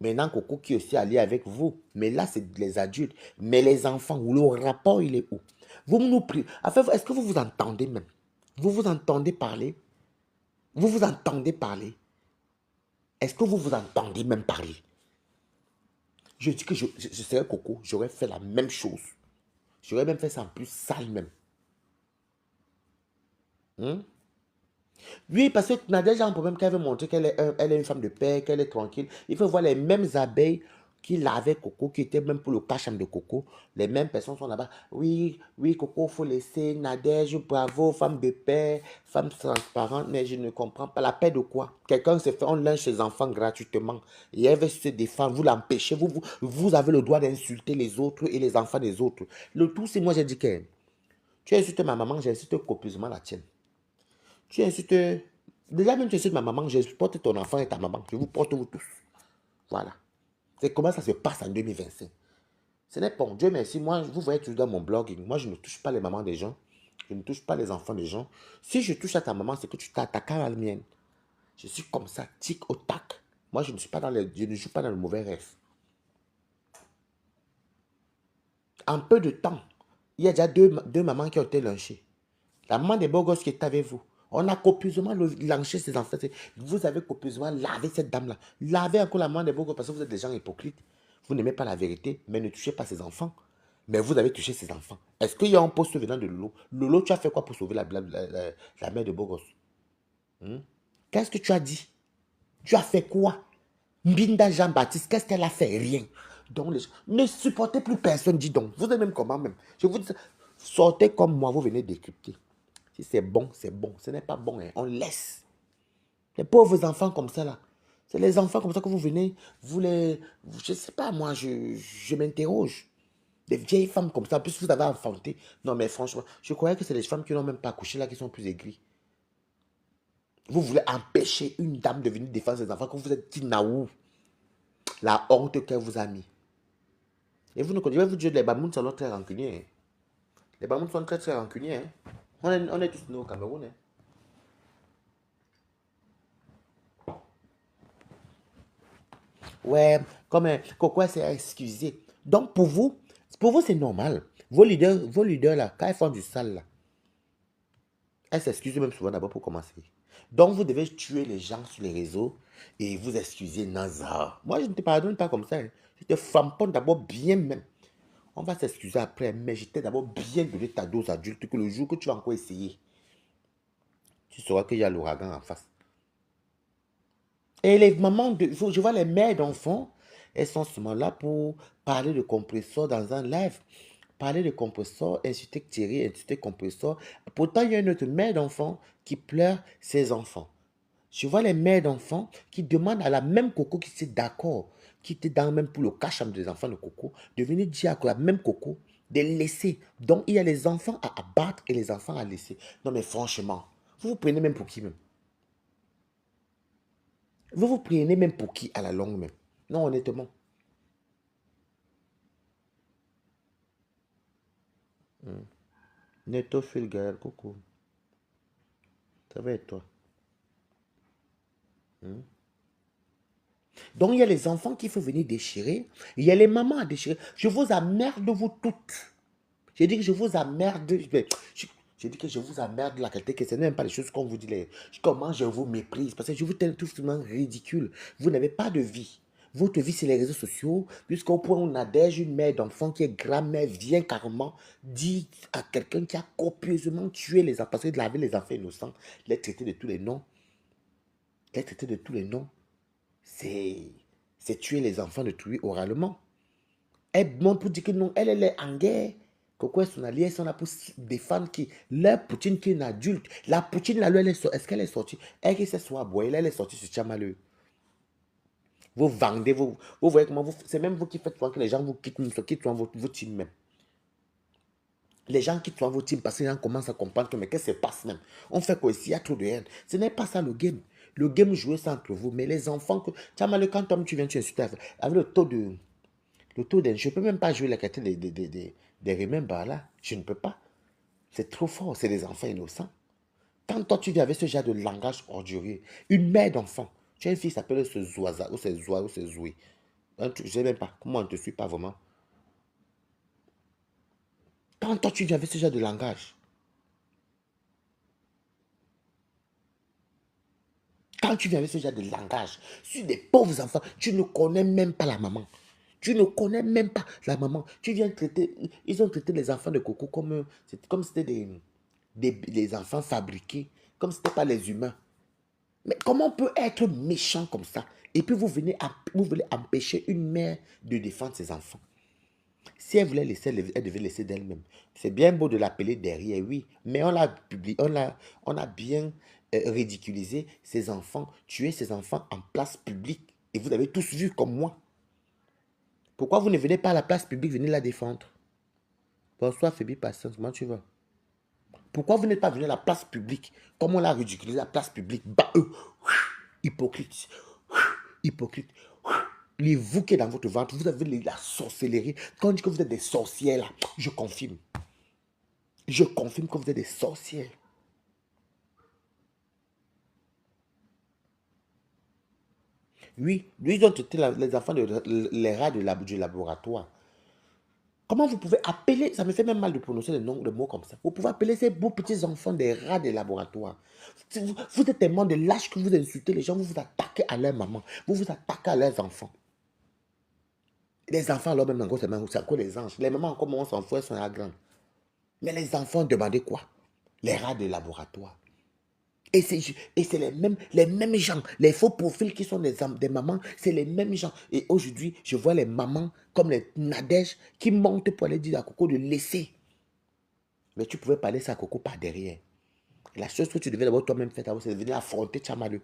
Maintenant, Coco qui est aussi allié avec vous. Mais là, c'est les adultes. Mais les enfants, où le rapport, il est où? Vous nous priez. Enfin, est-ce que vous vous entendez même? Vous vous entendez parler? Vous vous entendez parler? Est-ce que vous vous entendez même parler? Je dis que je serais Coco, j'aurais fait la même chose. J'aurais même fait ça en plus sale même. Hmm? Oui, parce que Nadège a un problème qu'elle veut montrer elle est une femme de paix, qu'elle est tranquille. Il faut voir les mêmes abeilles qui lavaient Coco, qui étaient même pour le cachem de Coco. Les mêmes personnes sont là-bas. Oui, oui, Coco, faut laisser. Nadège, bravo, femme de paix, femme transparente. Mais je ne comprends pas. La paix de quoi? Quelqu'un se fait, on linge ses enfants gratuitement. Et elle veut se défendre, vous l'empêchez. Vous avez le droit d'insulter les autres et les enfants des autres. Le tout, c'est moi, j'ai dit que tu insultes ma maman, j'insulte copieusement la tienne. Tu insultes. Déjà, même tu insultes ma maman, je porte ton enfant et ta maman. Je vous porte vous tous. Voilà. C'est comment ça se passe en 2025. Ce n'est pas, Dieu merci, moi, vous voyez toujours dans mon blogging, moi, je ne touche pas les mamans des gens. Je ne touche pas les enfants des gens. Si je touche à ta maman, c'est que tu t'attaques à la mienne. Je suis comme ça, tic au tac. Moi, je ne suis pas dans je ne joue pas dans le mauvais rêve. En peu de temps, il y a déjà deux mamans qui ont été lynchées. La maman des beaux gosses qui est avec vous. On a copieusement lynché ses enfants. Vous avez copieusement lavé cette dame-là. Lavez encore la maman des beaux gosses parce que vous êtes des gens hypocrites. Vous n'aimez pas la vérité, mais ne touchez pas ses enfants. Mais vous avez touché ses enfants. Est-ce qu'il y a un poste venant de Lolo? Lolo, tu as fait quoi pour sauver la mère de beaux gosses? Qu'est-ce que tu as dit? Tu as fait quoi? Mbinda Jean-Baptiste, qu'est-ce qu'elle a fait? Rien. Donc, ne supportez plus personne, dis donc. Vous êtes même comment même? Je vous dis ça. Sortez comme moi, vous venez décrypter. Si c'est bon, c'est bon. Ce n'est pas bon, hein. On laisse. Les pauvres enfants comme ça, là. C'est les enfants comme ça que vous venez, je ne sais pas, moi, je m'interroge. Des vieilles femmes comme ça, en plus vous avez enfanté. Non, mais franchement, je croyais que c'est les femmes qui n'ont même pas accouché, là, qui sont plus aigries. Vous voulez empêcher une dame de venir défendre ses enfants quand vous êtes Tinaou. La honte qu'elle vous a mis. Et vous ne connaissez pas, vous dire, les Bamoun sont très rancuniers. Hein. Les Bamoun sont très, très rancuniers. Hein. On est tous nés au Cameroun. Hein. Ouais, comme Coco s'est excusé. Donc pour vous c'est normal. Vos leaders là, quand ils font du sale là, elles s'excusent même souvent d'abord pour commencer. Donc, vous devez tuer les gens sur les réseaux et vous excuser Nazar. Moi, je ne te pardonne pas comme ça, hein. Je te flamponne d'abord bien même. On va s'excuser après, mais je t'ai d'abord bien donné ta dose adulte que le jour que tu vas encore essayer, tu sauras qu'il y a l'ouragan en face. Et les mamans, je vois les mères d'enfants, elles sont seulement là pour parler de compresseur dans un live. Parler de compresseur, insulter Thierry, insulter compresseur. Pourtant, il y a une autre mère d'enfants qui pleure ses enfants. Je vois les mères d'enfants qui demandent à la même Coco qui s'est d'accord, qui était dans même pour le cash des enfants de Coco, de venir dire à la même Coco de laisser. Donc, il y a les enfants à abattre et les enfants à laisser. Non, mais franchement, vous vous prenez même pour qui même? Vous vous prenez même pour qui à la longue même? Non, honnêtement. Neto Fulgaire, coucou. Ça va être toi. Donc, il y a les enfants qu'il faut venir déchirer. Il y a les mamans à déchirer. Je vous emmerde, vous toutes. J'ai dit que je vous emmerde. J'ai dit que je vous emmerde la qualité que ce n'est même pas les choses qu'on vous dit. Comment je vous méprise. Parce que je vous trouve tout simplement ridicule. Vous n'avez pas de vie. Votre vie, c'est les réseaux sociaux. Jusqu'au point où Nadège, une mère d'enfant qui est grand-mère, vient carrément dire à quelqu'un qui a copieusement tué les enfants. Parce que laver les enfants innocents, les traiter de tous les noms. Les traiter de tous les noms. C'est tuer les enfants de tuer oralement. Elle montre pour dire que non, elle est en guerre. Coco et son allié, ils sont là pour défendre qui? Leur Poutine qui est une adulte. La Poutine, là, est-ce qu'elle est sortie? Elle qui s'est soit boire, elle est sortie sur Tchamaleu. Vous vendez, vous voyez comment c'est même vous qui faites que les gens vous quittent vos teams même. Les gens quittent vos teams parce que les gens commencent à comprendre que mais qu'est-ce qui se passe même? On fait quoi ici? Il y a trop de haine. Ce n'est pas ça le game. Le game joué c'est entre vous. Mais les enfants, Tchamaleu, quand toi, tu viens, tu insultes avec le taux de. Je ne peux même pas jouer la qualité des remember là. Je ne peux pas. C'est trop fort. C'est des enfants innocents. Quand toi, tu viens avec ce genre de langage ordurier, une mère d'enfant, tu as une fille qui s'appelle ce Zoaza, ou c'est Zoa, ou c'est Zoué. Je ne sais même pas. Comment on ne te suit pas vraiment? Quand toi, tu viens avec ce genre de langage, quand tu viens avec ce genre de langage, sur des pauvres enfants, tu ne connais même pas la maman. Tu ne connais même pas la maman. Tu viens traiter, ils ont traité les enfants de Coco comme si c'était des enfants fabriqués, comme si ce n'était pas les humains. Mais comment on peut être méchant comme ça? Et puis vous voulez empêcher une mère de défendre ses enfants. Si elle voulait laisser, elle devait laisser d'elle-même. C'est bien beau de l'appeler derrière, oui, mais on l'a publié, on a bien ridiculisé ses enfants, tué ses enfants en place publique. Et vous avez tous vu comme moi. Pourquoi vous ne venez pas à la place publique, venez la défendre? Bonsoir, Phoebe Patience, comment tu vas? Pourquoi vous n'êtes pas venu à la place publique, comme on l'a ridiculisé la place publique? Bah, hypocrite. Hypocrite. Les vous qui est dans votre ventre, vous avez la sorcellerie. Quand on dit que vous êtes des sorcières, là, je confirme. Je confirme que vous êtes des sorcières. Oui, lui, ils ont traité les enfants les rats du laboratoire. Comment vous pouvez appeler, ça me fait même mal de prononcer le mot comme ça. Vous pouvez appeler ces beaux petits enfants des rats des laboratoires. Vous êtes tellement de lâches que vous insultez les gens, vous vous attaquez à leur maman, vous vous attaquez à leurs enfants. Les enfants, alors même encore, c'est encore les anges. Les mamans, encore, on s'en fout, elles sont à grande. Mais les enfants demandaient quoi? Les rats de laboratoire. Et c'est les mêmes gens, les faux profils qui sont des mamans, c'est les mêmes gens. Et aujourd'hui, je vois les mamans comme les Nadège qui montent pour aller dire à Coco de laisser. Mais tu pouvais parler ça à Coco par derrière. La chose que tu devais d'abord toi-même faire, c'est de venir affronter Tchamaleu.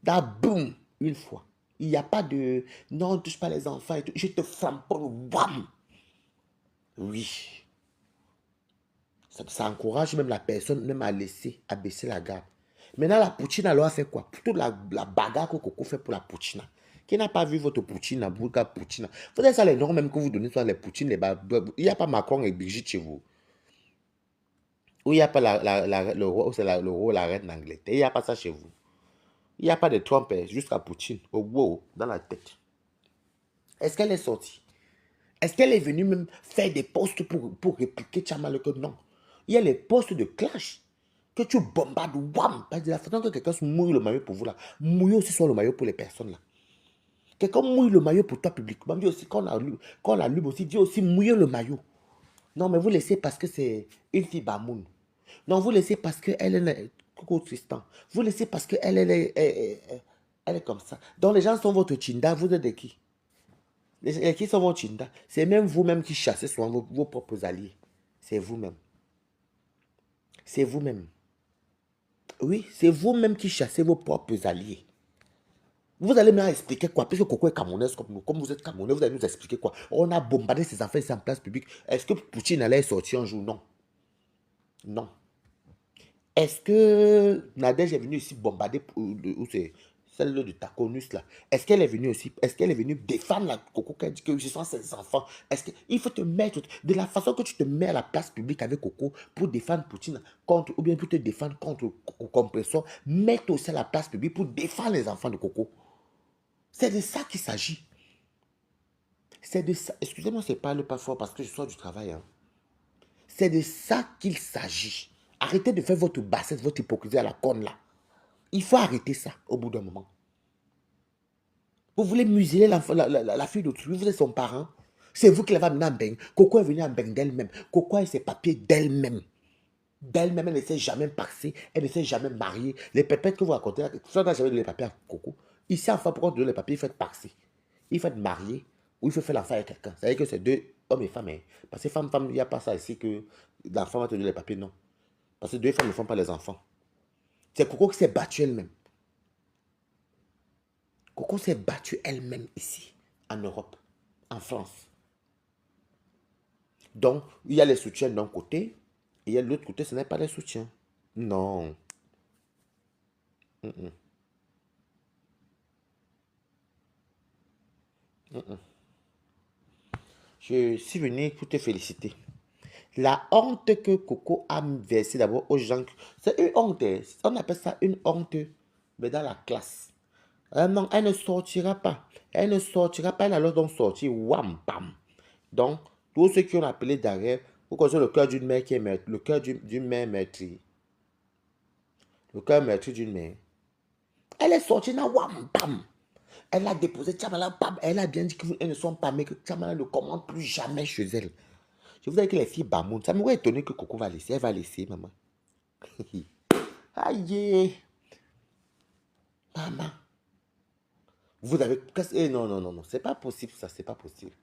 Là, boum, une fois. Il n'y a pas de non, ne touche pas les enfants et tout. Je te flamponne, bam. Oui. Ça encourage même la personne même à baisser la garde. Maintenant, la poutine, alors, a fait quoi? Plutôt la bagarre que Coco fait pour la poutine. Qui n'a pas vu votre poutine, Bourga poutine? Vous avez ça les noms même que vous donnez sur les poutines, il n'y a pas Macron et Brigitte chez vous. Ou il n'y a pas le roi, c'est le roi, la reine d'Angleterre. Il n'y a pas ça chez vous. Il n'y a pas de Trump jusqu'à Poutine, au wow, dans la tête. Est-ce qu'elle est sortie? Est-ce qu'elle est venue même faire des posts pour répliquer Tchamaleko? Non. Il y a les posts de clash. que tu bombardes, wham, de la façon que quelqu'un se mouille le maillot pour vous là, mouillez aussi sur le maillot pour les personnes là. Quelqu'un mouille le maillot pour toi publiquement, dis aussi, quand on allume aussi, dis aussi mouiller le maillot. Non, mais vous laissez parce que c'est une fille Bamoun. Non, vous laissez parce qu'elle est... Coucou Tristan. Vous laissez parce qu'elle elle est comme ça. Donc les gens sont votre Chinda, vous êtes de qui? Qui sont votre Chinda? C'est même vous-même qui chassez souvent vos propres alliés. C'est vous-même. C'est vous-même. Oui, c'est vous-même qui chassez vos propres alliés. Vous allez me expliquer quoi? Puisque Coco est camerounaise comme nous, comme vous êtes camerounais, vous allez nous expliquer quoi? On a bombardé ces enfants ici en place publique. Est-ce que Poutine allait sortir un jour? Non. Non. Est-ce que Nadège est venue ici bombarder, ou c'est celle de Taconus là? Est-ce qu'elle est venue aussi, est-ce qu'elle est venue défendre la Coco qui a dit que ce sont ses enfants? Est-ce qu'il faut te mettre, de la façon que tu te mets à la place publique avec Coco pour défendre Poutine contre, ou bien pour te défendre contre compresseur, mets-toi aussi à la place publique pour défendre les enfants de Coco. C'est de ça qu'il s'agit. C'est de ça. Excusez-moi, c'est pas le pas fort parce que je sors du travail. Hein. C'est de ça qu'il s'agit. Arrêtez de faire votre bassesse, votre hypocrisie à la conne là. Il faut arrêter ça au bout d'un moment. Vous voulez museler la fille d'autrui, vous êtes son parent. C'est vous qui l'avez amenée en baigne. Coco est venue en baigne d'elle-même. Coco a ses papiers d'elle-même. D'elle-même, elle ne s'est jamais passée, elle ne s'est jamais mariée. Les pépettes que vous racontez, ça n'a jamais donné les papiers à Coco. Ici, enfin, pourquoi donner les papiers, il faut être passé. Il faut être marié ou il faut faire l'enfant avec quelqu'un. Ça veut dire que c'est deux hommes et femmes. Hein. Parce que femme, il n'y a pas ça ici que l'enfant va te donner les papiers, non. Parce que deux femmes ne font pas les enfants. C'est Coco qui s'est battue elle-même. Coco s'est battue elle-même ici, en Europe, en France. Donc, il y a les soutiens d'un côté, et il y a de l'autre côté, ce n'est pas les soutiens. Non. Mm -mm. Mm -mm. Je suis venu pour te féliciter. La honte que Coco a versée d'abord aux gens, c'est une honte. On appelle ça une honte, mais dans la classe. Non, elle ne sortira pas. Elle ne sortira pas. Elle a alors donc sorti. Wham, bam. Donc, tous ceux qui ont appelé derrière, vous connaissez le cœur d'une mère qui est meurtrie. Le cœur d'une mère meurtrie. Le cœur meurtri d'une mère. Elle est sortie là, wham, bam. Elle a déposé Tchamala, bam. Elle a bien dit qu'elles ne sont pas, mais que Tchamala ne commande plus jamais chez elle. Je vous ai dit que les filles Bamoun, ça m'aurait étonné que Coco va laisser. Elle va laisser, maman. Aïe. Maman. Vous avez... non, non, non, non. C'est pas possible, ça. C'est pas possible.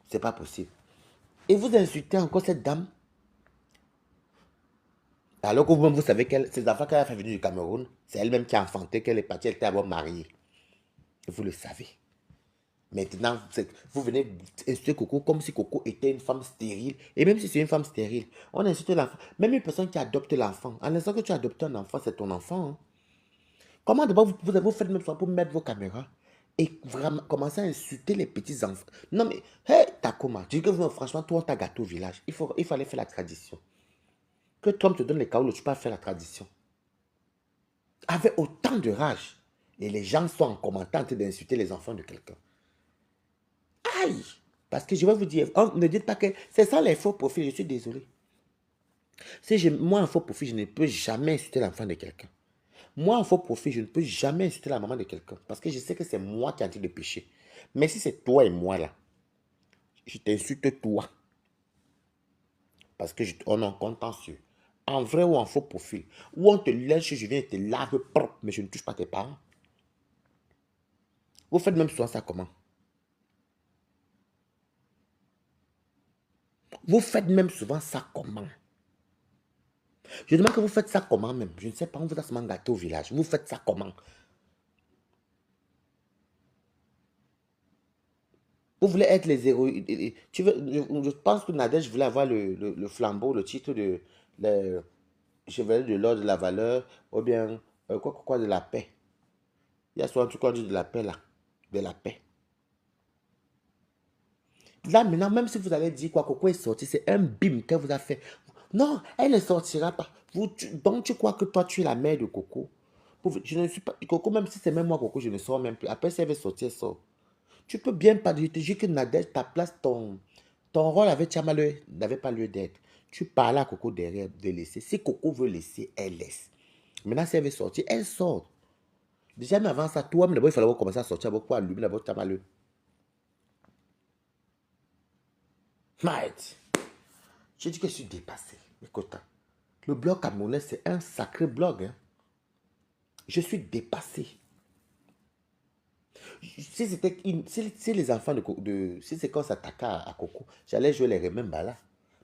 C'est pas possible. Et vous insultez encore cette dame. Alors que vous-même, vous savez que ces enfants qu'elle a fait venir du Cameroun, c'est elle-même qui a enfanté, qu'elle est partie, elle était d'abord mariée. Et vous le savez. Maintenant, vous venez insulter Coco comme si Coco était une femme stérile. Et même si c'est une femme stérile, on insulte l'enfant. Même une personne qui adopte l'enfant. En l'instant que tu adoptes un enfant, c'est ton enfant. Hein. Comment d'abord vous faites même ça pour mettre vos caméras et vraiment commencer à insulter les petits enfants? Non mais, hé, Takoma, je dis que franchement, toi, t'as gâté au village. Il fallait faire la tradition. Que Trump te donne les caolos, tu peux faire la tradition. Avec autant de rage. Et les gens sont en commentant en train d'insulter les enfants de quelqu'un. Aïe! Parce que je vais vous dire, ne dites pas que c'est ça les faux profils, je suis désolé. Moi, un faux profil, je ne peux jamais insulter l'enfant de quelqu'un. Moi, en faux profil, je ne peux jamais insulter la maman de quelqu'un. Parce que je sais que c'est moi qui ai en train de pécher. Mais si c'est toi et moi là, je t'insulte toi. Parce que on est en contentieux. En vrai ou en faux profil. Ou on te lèche, je viens et te lave propre, mais je ne touche pas tes parents. Vous faites même souvent ça comment? Vous faites même souvent ça comment? Je demande que vous faites ça comment même? Je ne sais pas, on vous a seulement gâté au village. Vous faites ça comment? Vous voulez être les héros. Je pense que Nadège voulait avoir le flambeau, le titre de le chevalier de l'ordre de la valeur, ou bien quoi de la paix. Il y a souvent un truc qu'on dit de la paix là. De la paix. Là maintenant, même si vous allez dire quoi, Coco est sorti, c'est un bim qu'elle vous a fait. Non, elle ne sortira pas. Donc tu crois que toi tu es la mère de Coco. Je ne suis pas. Coco, même si c'est même moi, Coco, je ne sors même plus. Après, si elle veut sortir, elle sort. Tu peux bien pas dire que Nadège, ta place, ton rôle avec Tchama n'avait pas lieu d'être. Tu parles à Coco derrière de laisser. Si Coco veut laisser, elle laisse. Maintenant, si elle veut sortir, elle sort. Déjà, mais avant ça, toi-même, d'abord, il fallait commencer à sortir. Pourquoi allumer d'abord ta malheur? Mate, je dis que je suis dépassé. Écoute, le blog camerounais, c'est un sacré blog. Hein. Je suis dépassé. Si c'était si les enfants si c'est quand ça s'attaquait à Coco, j'allais jouer les remember là.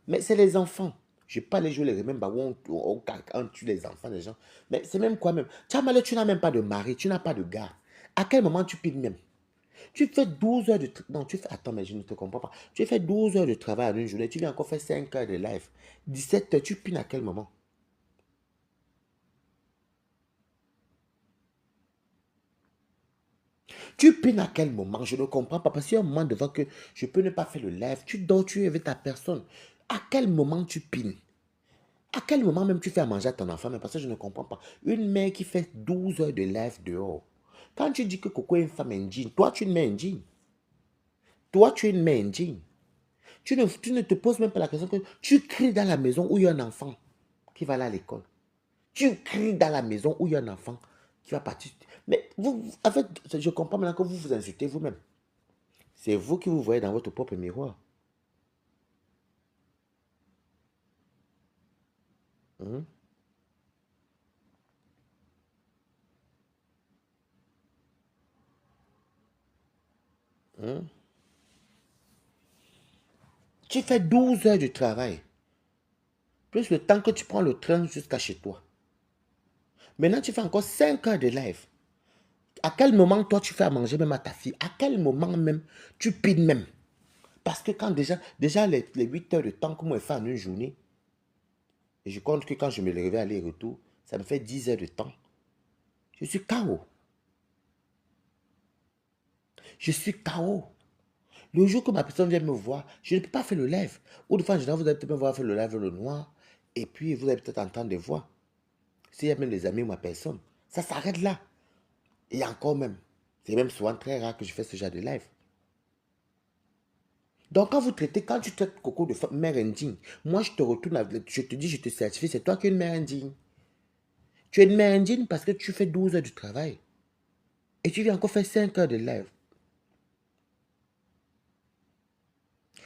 Mais c'est les enfants. Je ne vais pas aller jouer les remember où on tue les enfants des gens. Mais c'est même quoi même. Tu n'as même pas de mari, tu n'as pas de gars. À quel moment tu piles même? Tu fais 12 heures de non, tu fais attends, mais je ne te comprends pas. Tu fais 12 heures de travail en une journée, tu viens encore faire 5 heures de live. 17 heures, tu pines à quel moment? Tu peines à quel moment? Je ne comprends pas. Parce qu'il y a un moment devant que je peux ne pas faire le live. Tu dors, tu es avec ta personne. À quel moment tu pines? À quel moment même tu fais à manger à ton enfant? Mais parce que je ne comprends pas. Une mère qui fait 12 heures de live dehors. Quand tu dis que Coco est une femme indigne, toi tu es une mère indigne. Toi tu es une mère indigne. Tu ne te poses même pas la question que tu cries dans la maison où il y a un enfant qui va aller à l'école. Tu cries dans la maison où il y a un enfant qui va partir. Mais vous, en fait, je comprends maintenant que vous vous insultez vous-même. C'est vous qui vous voyez dans votre propre miroir. Hein? Hein? Tu fais 12 heures de travail, plus le temps que tu prends le train jusqu'à chez toi. Maintenant, tu fais encore 5 heures de live. À quel moment, toi, tu fais à manger même à ta fille? À quel moment même, tu pides même? Parce que quand déjà les 8 heures de temps que moi je fais en une journée, et je compte que quand je me lève aller-retour, ça me fait 10 heures de temps. Je suis KO. Je suis KO. Le jour que ma personne vient me voir, je ne peux pas faire le live. Ou de fois, vous allez peut-être me voir faire le live le noir, et puis vous allez peut-être entendre des voix. S'il y a même des amis ou ma personne, ça s'arrête là. Et encore même, c'est même souvent très rare que je fais ce genre de live. Donc quand tu traites Coco de mère indigne, moi je te retourne, je te dis, je te certifie, c'est toi qui es une mère indigne. Tu es une mère indigne parce que tu fais 12 heures de travail. Et tu viens encore faire 5 heures de live.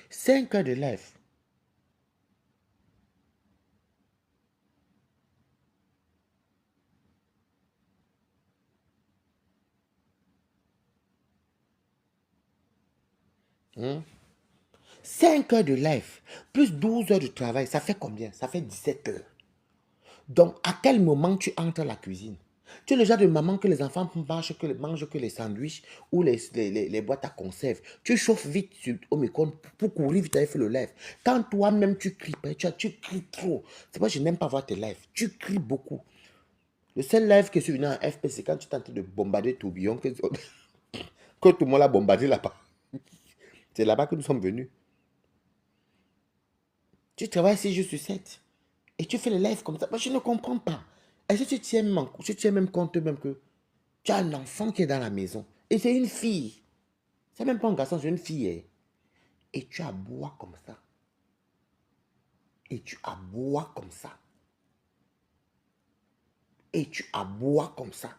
5 heures de live. Hein? 5 heures de live, plus 12 heures de travail, ça fait combien? Ça fait 17 heures. Donc, à quel moment tu entres à la cuisine? Tu es le genre de maman que les enfants mangent que les sandwichs ou les boîtes à conserve. Tu chauffes vite au micro pour courir vite aller faire le live. Quand toi-même tu cries, tu cries trop. C'est pourquoi je n'aime pas voir tes lives. Tu cries beaucoup. Le seul live que je suis venu en FP, c'est quand tu es en train de bombarder Tourbillon, que tout le monde a bombardé là-bas. C'est là-bas que nous sommes venus. Tu travailles 6 jours sur 7. Et tu fais les lives comme ça. Moi, je ne comprends pas. Est-ce que tu tiens même compte même que tu as un enfant qui est dans la maison. Et c'est une fille. C'est même pas un garçon, c'est une fille. Hein. Et tu aboies comme ça. Et tu aboies comme ça. Et tu aboies comme ça.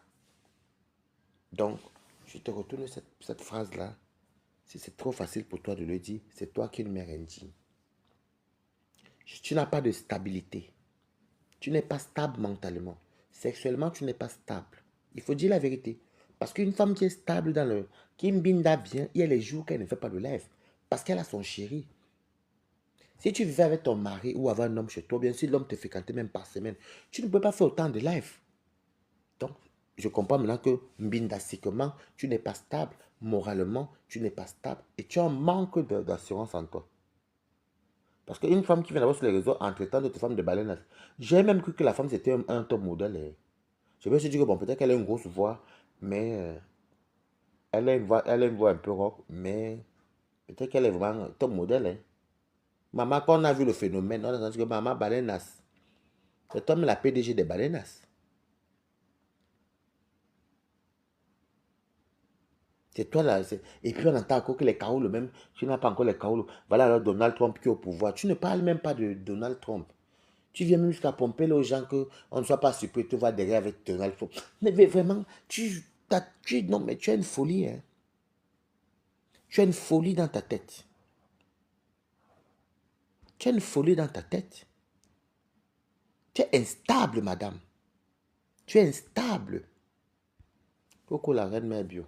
Donc, je te retourne cette phrase-là. Si c'est trop facile pour toi de le dire, c'est toi qui es une mère indigne. Tu n'as pas de stabilité. Tu n'es pas stable mentalement. Sexuellement, tu n'es pas stable. Il faut dire la vérité. Parce qu'une femme qui est stable qui mbinda bien, il y a les jours qu'elle ne fait pas de live. Parce qu'elle a son chéri. Si tu vivais avec ton mari ou avec un homme chez toi, bien sûr, l'homme te fréquentait même par semaine, tu ne peux pas faire autant de live. Donc, je comprends maintenant que mbindastiquement, tu n'es pas stable, moralement, tu n'es pas stable et tu as un manque d'assurance en toi. Parce qu'une femme qui vient d'abord sur les réseaux en traitant d'autres femmes de baleines, j'ai même cru que la femme c'était un top modèle. Je me suis dit que bon, peut-être qu'elle a une grosse voix, mais elle a une voix un peu rock, mais peut-être qu'elle est vraiment un top modèle. Hein. Maman, quand on a vu le phénomène, on a entendu que maman Balenas, c'est homme la PDG des Balenas. C'est toi là. Et puis on entend encore que les Kaoulo, même, tu n'as pas encore les Kaoulo. Voilà alors Donald Trump qui est au pouvoir. Tu ne parles même pas de Donald Trump. Tu viens même jusqu'à pomper aux gens qu'on ne soit pas surpris, tu vas derrière avec Donald Trump. Mais vraiment, non, mais tu as une folie. Hein. Tu as une folie dans ta tête. Tu as une folie dans ta tête. Tu es instable, madame. Tu es instable. Coco, la reine mère bio.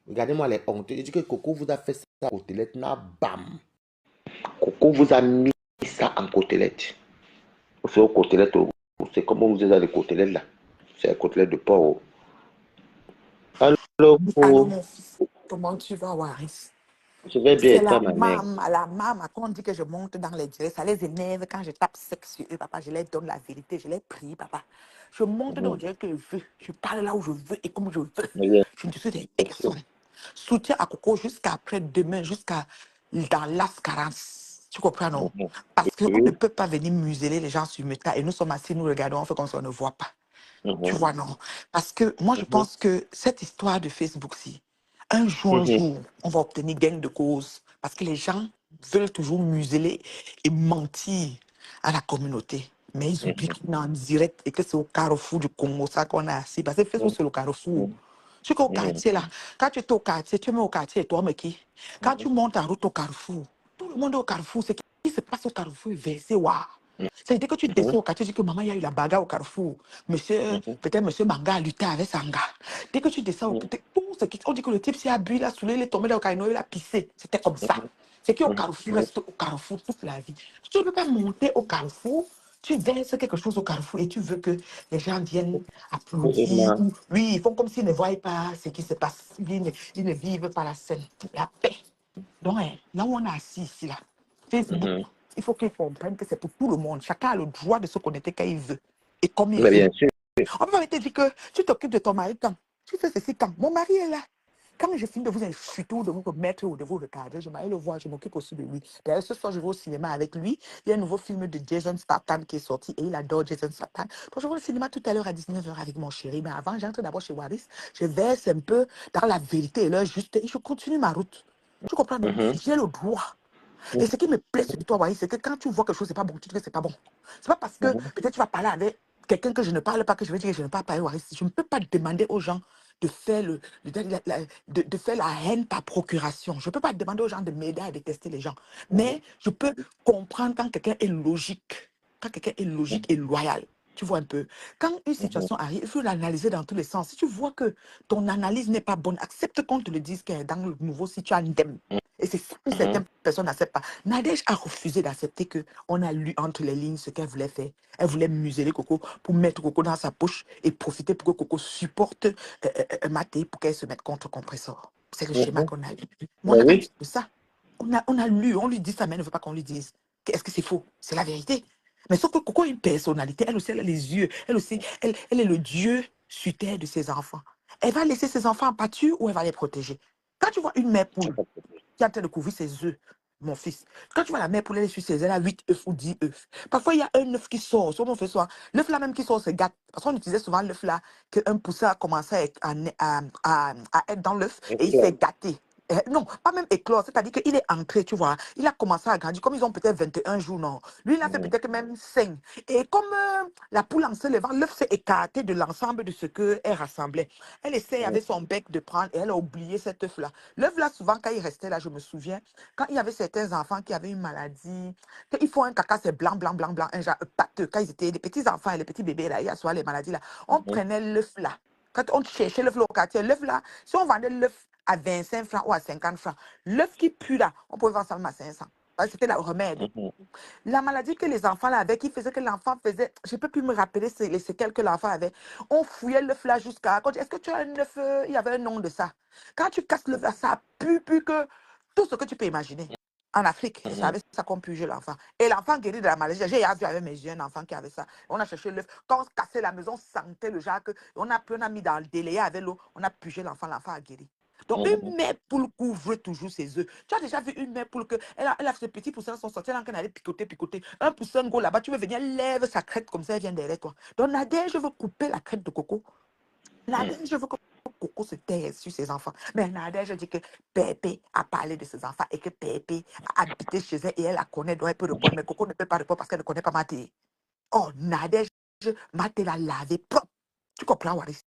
Regardez-moi les hontes. Je dis que Coco vous a fait ça en côtelette. Bam. Coco vous a mis ça en côtelette. C'est aux côtelettes. C'est comme on vous dit les côtelettes là. C'est les côtelettes de porc. Alors, Allô, mon fils, comment tu vas, Waris? je vais bien C'est être ma mère. la maman, quand on dit que je monte dans les directs, ça les énerve quand je tape sexe sur eux, papa. Je leur donne la vérité, je les prie, papa. Je monte dans le direct que je veux, je parle là où je veux et comme je veux. Je ne suis des personnes. Soutien à Coco jusqu'à après demain, jusqu'à dans l'ascarance. Tu comprends, non? Parce qu'on ne peut pas venir museler les gens sur Meta et nous sommes assis, nous regardons, on fait comme si on ne voit pas. Tu vois, non? Parce que moi, je pense que cette histoire de Facebook-ci, un jour, on va obtenir gain de cause. Parce que les gens veulent toujours museler et mentir à la communauté. Mais ils oublient qu'on est en direct et que c'est au carrefour du Congo, ça qu'on a assis. Parce que Facebook, c'est le carrefour. Tu es au quartier, là. Quand tu es au quartier, tu es au quartier et toi, mais qui? Quand tu montes en route au carrefour, tout le monde est au carrefour. Ce qui se passe au carrefour est versé, waouh. C'est dès que tu descends au quartier, tu dis que maman, il y a eu la bagarre au carrefour. Monsieur, peut-être monsieur Manga a lutté avec Sanga. Dès que tu descends au quartier, tout ce qui. On dit que le type s'est bu, il a saoulé, il est tombé dans le caïno, il a pissé. C'était comme ça. C'est qu'au carrefour, reste au carrefour toute la vie. Tu ne peux pas monter au carrefour, tu verses quelque chose au carrefour et tu veux que les gens viennent applaudir. Ou, oui, ils font comme s'ils ne voient pas ce qui se passe. Ils ne vivent pas la scène. La paix. Donc, là où on est assis ici, là, Facebook, il faut qu'ils comprennent que c'est pour tout le monde. Chacun a le droit de se connecter quand il veut et comme il Mais veut. bien sûr. On peut te dire que tu t'occupes de ton mari quand tu fais ceci quand mon mari est là. Quand je finis de vous insulter ou de vous mettre ou de vous regarder, je m'aille le voir, je m'occupe aussi de lui. D'ailleurs, ce soir, je vais au cinéma avec lui. Il y a un nouveau film de Jason Statham qui est sorti et il adore Jason Statham. Donc, je vais au cinéma tout à l'heure à 19h avec mon chéri. Mais avant, j'entre d'abord chez Waris. Je verse un peu dans la vérité et l'heure juste et je continue ma route. Tu comprends, non? J'ai le droit. Et ce qui me plaît sur toi, Waris, c'est que quand tu vois quelque chose, c'est pas bon, tu dis que c'est pas bon. C'est pas parce que peut-être tu vas parler avec quelqu'un que je ne parle pas, que je vais dire que je ne parle pas avec Waris. Je ne peux pas demander aux gens de faire, de faire la haine par procuration. Je ne peux pas demander aux gens de m'aider à détester les gens. Mais je peux comprendre quand quelqu'un est logique. Quand quelqu'un est logique et loyal. Tu vois un peu. Quand une situation arrive, il faut l'analyser dans tous les sens. Si tu vois que ton analyse n'est pas bonne, accepte qu'on te le dise que dans le nouveau, si tu as une dème. Et c'est ça que certaines personnes n'acceptent pas. Nadège a refusé d'accepter qu'on a lu entre les lignes ce qu'elle voulait faire. Elle voulait museler Coco pour mettre Coco dans sa poche et profiter pour que Coco supporte Maté pour qu'elle se mette contre compresseur. C'est le schéma qu'on a eu. Mais on n'a pas dit ça. On a lu, on lui dit ça, mais elle ne veut pas qu'on lui dise. Est-ce que c'est faux? C'est la vérité. Mais sauf que Coco a une personnalité. Elle aussi, elle a les yeux. Elle aussi, elle est le Dieu sur terre de ses enfants. Elle va laisser ses enfants en pâture ou elle va les protéger. Quand tu vois une mère poule qui est en train de couvrir ses œufs, mon fils, quand tu vois la mère poule, elle est sur ses œufs, elle a 8 œufs ou 10 œufs. Parfois, il y a un œuf qui sort. Souvent, on fait souvent. L'œuf là même qui sort se gâte. Parce qu'on utilisait souvent l'œuf là, qu'un poussin a commencé à être dans l'œuf et il s'est gâté. Non, pas même éclore, c'est-à-dire qu'il est entré, tu vois. Il a commencé à grandir, comme ils ont peut-être 21 jours, non. Lui, il a fait peut-être même 5. Et comme la poule en se levant, l'œuf s'est écarté de l'ensemble de ce qu'elle rassemblait. Elle essaie avec son bec de prendre et elle a oublié cet œuf-là. L'œuf là, souvent, quand il restait là, je me souviens, quand il y avait certains enfants qui avaient une maladie, qu'ils font un caca, c'est blanc, blanc, blanc, blanc, un genre pâteux. Quand ils étaient des petits enfants et les petits bébés là, il y a souvent les maladies là, on prenait l'œuf là. Quand on cherchait l'œuf là au quartier, l'œuf là, si on vendait l'œuf à 25 francs ou à 50 francs, l'œuf qui pue là, on pouvait vendre ça même à 500. Parce que c'était le remède. La maladie que les enfants là avaient, qui faisait que l'enfant faisait, je ne peux plus me rappeler les séquelles que l'enfant avait. On fouillait l'œuf là jusqu'à. Est-ce que tu as un œuf? Il y avait un nom de ça. Quand tu casses l'œuf là, ça pue plus que tout ce que tu peux imaginer. En Afrique, c'est avec ça qu'on pugeait l'enfant. Et l'enfant guérit de la maladie. J'ai vu avec mes yeux un enfant qui avait ça. On a cherché l'œuf. Quand on cassait la maison, on sentait le jacque. On a mis dans le délayé avec l'eau. On a pugé l'enfant. L'enfant a guéri. Donc, une mère poule couvre toujours ses œufs. Tu as déjà vu une mère poule que elle a ses petits poussins sont sortis, elle allait picoter, picoter. Un poussin go là-bas, tu veux venir, lève sa crête comme ça, elle vient derrière toi. Donc, Nadège, je veux couper la crête de Coco. Nadège, je veux couper Coco se taise sur ses enfants. Mais Nadège dit que Pépé a parlé de ses enfants et que Pépé a habité chez elle et elle la connaît, donc elle peut répondre. Mais Coco ne peut pas répondre parce qu'elle ne connaît pas Maté. Oh, Nadège, Maté l'a lavé propre. Tu comprends, Waris?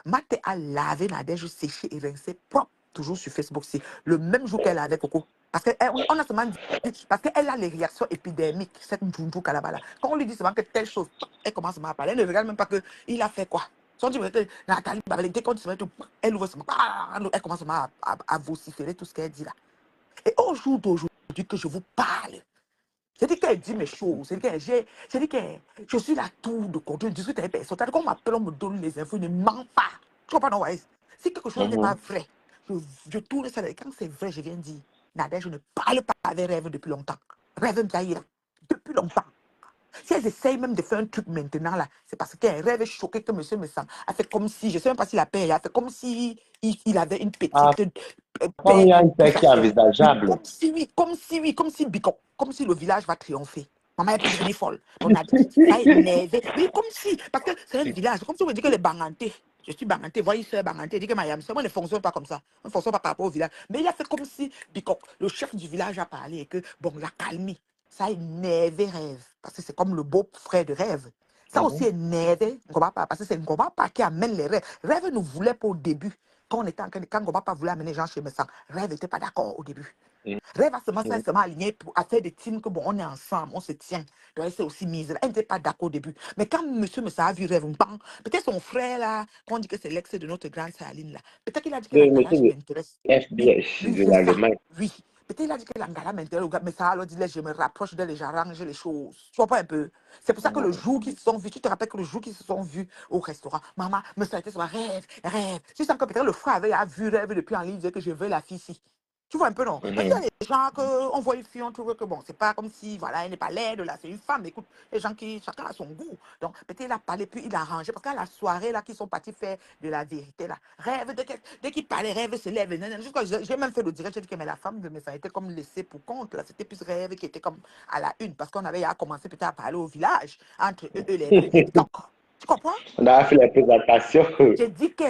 Maté a lavé Nadège, séché et rincé propre. Toujours sur Facebook, c'est le même jour qu'elle avait Coco. Parce qu'on a seulement dit, parce qu'elle a les réactions épidermiques, cette Njunju Kalabala. Quand on lui dit seulement que telle chose, elle commence à parler. Elle ne regarde même pas qu'il a fait quoi. Son dit, Nathalie, dès qu'on se met, elle ouvre son, elle commence à vociférer tout ce qu'elle dit là. Et au jour d'aujourd'hui que je vous parle, c'est dit qu'elle dit mes choses, c'est dit que je suis la tour de contrôle, je discute avec personne. C'est-à-dire qu'on m'appelle, on me donne les infos, il ne ment pas. Tu comprends, non, ouais? Si quelque chose n'est pas vrai, je tourne ça. Quand c'est vrai, je viens dire, Nadège, je ne parle pas avec Rêve depuis longtemps. Rêve Mjaïra, depuis longtemps. Si elles essayent même de faire un truc maintenant, là, c'est parce qu'un rêve choqué que monsieur me sent. A fait comme si, je ne sais même pas s'il a payé, il a fait comme si il avait une Ah, petite comme il y a un tout père ça qui est chez. envisageable. Comme si, oui, comme si Bicop, comme si le village va triompher. Maman, elle peut devenir folle. On a ça énervé. Oui, comme si, parce que c'est un village, comme si on me dit que les Bangantés, je suis Banganté, voyez, soeur Banganté, dit que Mayam, moi, ne fonctionne pas comme ça. On ne fonctionne pas par rapport au village. Mais il a fait comme si Bicop, le chef du village, a parlé et que, bon, la calmie. Ça a énervé Rêve, parce que c'est comme le beau-frère de Rêve. Ça aussi énervé Ngobapa, parce que c'est Ngobapa qui amène les rêves. Rêve ne voulait pas au début, quand on était en train de, quand Ngobapa voulait amener les gens chez Messan, Rêve n'était pas d'accord au début. Rêve a seulement aligné pour faire des teams que bon, on est ensemble, on se tient. Donc elle s'est aussi mise là. Elle n'était pas d'accord au début. Mais quand monsieur Messa a vu Rêve, bang, peut-être son frère là, quand on dit que c'est l'ex de notre grande sœur Aline là, peut-être qu'il a dit que Le monsieur l'angalage de m'intéresse. Oui, FBS oui, de c'est ça. l'Allemagne. Oui. Peut-être il a dit que l'angala m'intéresse, mais ça alors dit là, je me rapproche d'elle et j'arrange les choses. Tu vois pas un peu? C'est pour ça que le jour qu'ils se sont vus, tu te rappelles que le jour qu'ils se sont vus au restaurant, maman, me ça a été sur Rêve, Rêve. Tu sens que peut-être le frère avait vu Rêve depuis en ligne, il disait que je veux la fille ici. Tu vois un peu, non? Parce qu'il y a des gens qu'on voit une fille, on trouve que bon, c'est pas comme si, voilà, elle n'est pas laide, là, c'est une femme. Écoute, les gens qui, chacun a son goût. Donc, peut-être il a parlé, puis il a arrangé. Parce qu'à la soirée, là, qu'ils sont partis faire de la vérité, là, Rêve, dès qu'il parlait, Rêve se lève. Jusqu'à, j'ai même fait le direct, j'ai dit que mais la femme de mes ça a été comme laissée pour compte, là. C'était plus Rêve qui était comme à la une, parce qu'on avait à commencer peut-être à parler au village, entre eux, les bicoques. Tu comprends? On a fait la présentation. J'ai dit que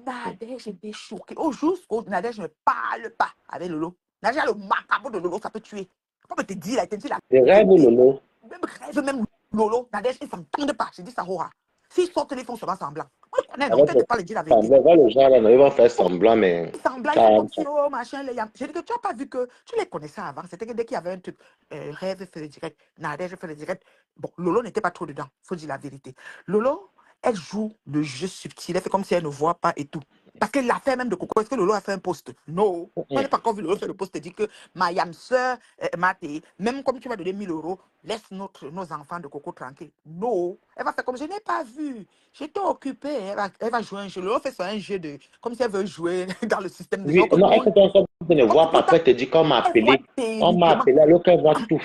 Nadège était choquée. Au jusqu'au Nadège ne parle pas avec Lolo. Nadège a le macabre de Lolo, ça peut tuer. Comme te dit, là, il te dit la Je rêve, vérité. Lolo. Même Rêve, même Lolo, Nadège, ils ne s'entendent pas. J'ai dit ça, Rora. S'ils sortent, ils font seulement semblant. On le connaît, non? Avec Peut-être le pas le dire la vérité. semblant. Voilà, les gens là, non, ils vont faire semblant, mais Semblant, ils ça. font comme si, oh, machin, les yams. J'ai dit que tu n'as pas vu que tu les connaissais avant. C'était que dès qu'il y avait un truc, Rêve fait le direct, Nadège fait le direct. Bon, Lolo n'était pas trop dedans, il faut dire la vérité. Lolo, elle joue le jeu subtil, elle fait comme si elle ne voit pas et tout. Parce que l'affaire même de Coco, est-ce que Lolo a fait un post? Non. On n'a pas encore vu Lolo faire le post et dit que ma yam sœur, Maté, même comme tu vas donner 1 000 €, laisse nos enfants de Coco tranquilles. Non. Elle va faire comme je n'ai pas vu. J'étais occupée. Elle va jouer un jeu. Lolo fait ça un jeu de. Comme si elle veut jouer dans le système des gens. Oui, non, elle fait en sorte de ne Comme voir pas. pourtant, Après, elle te dit qu'on m'a elle voit appelé. On m'a terriblement. appelé alors qu'elle voit tout.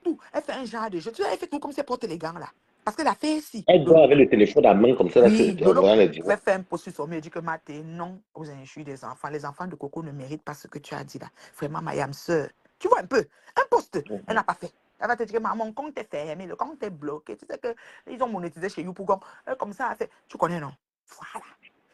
Tout. Elle fait un genre de jeu. Tu vois, elle fait tout comme si elle porte les gants là. Parce qu'elle a fait ici. Elle doit avec le téléphone à main comme ça, là, Oui, en Lolo voyant les directs. pouvait faire un post sur son mur et dire que Maté, non aux injures des enfants. Les enfants de Coco ne méritent pas ce que tu as dit là. Vraiment, ma yam sœur. Tu vois un peu. Un post. Elle n'a pas fait. Elle va te dire que mon compte est fermé, le compte est bloqué. Tu sais qu'ils ont monétisé chez Youpougon. Comme ça, elle fait. Tu connais, non? Voilà.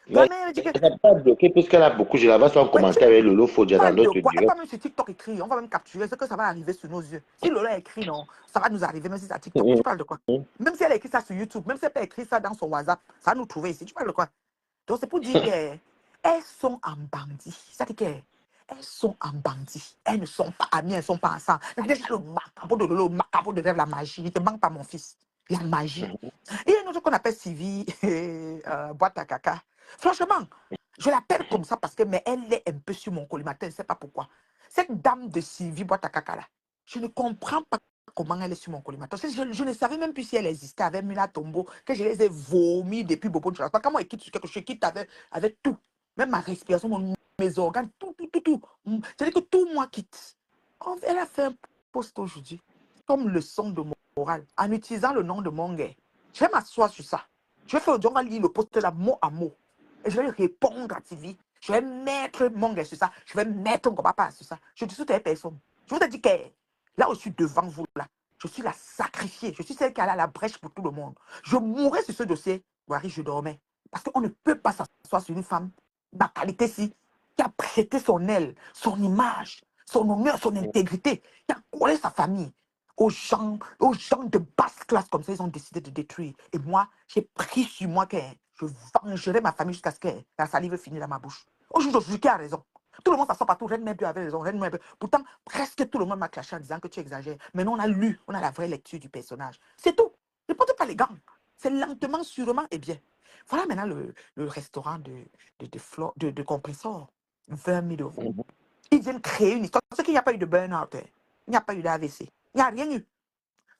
Mais Donc, elle dit que. elle n'a pas bloqué puisqu'elle a beaucoup. Je la vois sur un Ouais, tu commentaire avec Lolo Fodia dans parles de d'autres quoi? Elle directs. va même sur TikTok écrire. On va même capturer ce que ça va arriver sous nos yeux. Si Lola écrit, non, ça va nous arriver, même si c'est à TikTok. Tu parles de quoi? Même si elle a écrit ça sur YouTube, même si elle a écrit ça dans son WhatsApp, ça va nous trouver ici. Tu parles de quoi? Donc, c'est pour dire qu'elles sont en bandit. C'est-à-dire qu'elles sont en bandit. Elles ne sont pas amies, elles ne sont pas ensemble. Il y a déjà le macabre de Lolo, le macabre de Rêve, la magie. Il ne te manque pas, mon fils. La magie. Il y a une autre qu'on appelle Sylvie, boîte à caca. Franchement, je l'appelle comme ça parce que mais elle est un peu sur mon collimateur, je ne sais pas pourquoi. Cette dame de Sylvie, boîte à caca là, je ne comprends pas comment elle est sur mon collimateur. Je ne savais même plus si elle existait avec Mila Tombo, que je les ai vomis depuis Bobo de Chalasse. Quand moi, je quitte sur quelque chose, je quitte avec tout. Même ma respiration, mes organes, tout. C'est-à-dire que tout moi quitte. Elle a fait un post aujourd'hui, comme leçon de morale, en utilisant le nom de mon gars. Je vais m'asseoir sur ça. Je vais faire on va lire le post là mot à mot. Et je vais répondre à TV. Je vais mettre mon gars sur ça. Je vais mettre mon papa sur ça. Je dis tout à personne. Je vous ai dit que là où je suis devant vous, là, je suis la sacrifiée. Je suis celle qui est à la brèche pour tout le monde. Je mourrais sur ce dossier. Wari, je dormais. Parce qu'on ne peut pas s'asseoir sur une femme, ma qualité ci, qui a prêté son aile, son image, son honneur, son intégrité, qui a collé sa famille aux gens de basse classe comme ça, ils ont décidé de détruire. Et moi, j'ai pris sur moi que je vengerai ma famille jusqu'à ce que la salive finisse dans ma bouche. Aujourd'hui, qui a raison? Tout le monde s'assoit partout, Reine Mère avait raison, Reine Mère. Pourtant, presque tout le monde m'a clashé en disant que tu exagères. Maintenant, on a lu, on a la vraie lecture du personnage. C'est tout. Ne porte pas les gants. C'est lentement, sûrement et bien. Voilà maintenant le restaurant de compresseur. 20 000 euros. Mhm. Ils viennent créer une histoire. Parce qu'il n'y a pas eu de burn-out. Hein. Il n'y a pas eu d'AVC. Il n'y a rien eu.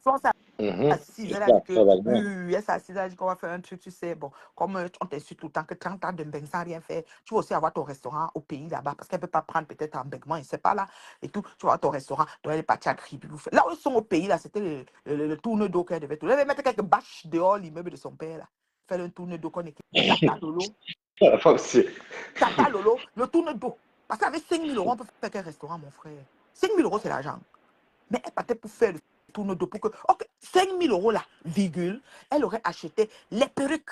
Florence Mhm. assise, elle a dit Ça que, va bien. oui, elle s'est assise, elle a dit qu'on va faire un truc, tu sais, bon, comme on t'insulte tout le temps que 30 ans de beng sans rien faire, tu vas aussi avoir ton restaurant au pays là-bas, parce qu'elle ne peut pas prendre peut-être un bègement, il ne sait pas là, et tout, tu vas avoir ton restaurant, donc elle est partie à Kribi. Là où ils sont au pays, là, c'était le tourne d'eau qu'elle devait tout. Elle devait mettre quelques bâches dehors, l'immeuble de son père, là, faire un tourne d'eau qu'on écrit Tata Lolo, Foxy. Tata Lolo, le tourne d'eau. Parce qu'avec 5 000 euros, on peut faire quel restaurant, mon frère? 5 000 euros, c'est l'argent. Mais elle partait pour faire le tourne d'eau pour que, ok, 5 000 euros là, virgule, elle aurait acheté les perruques.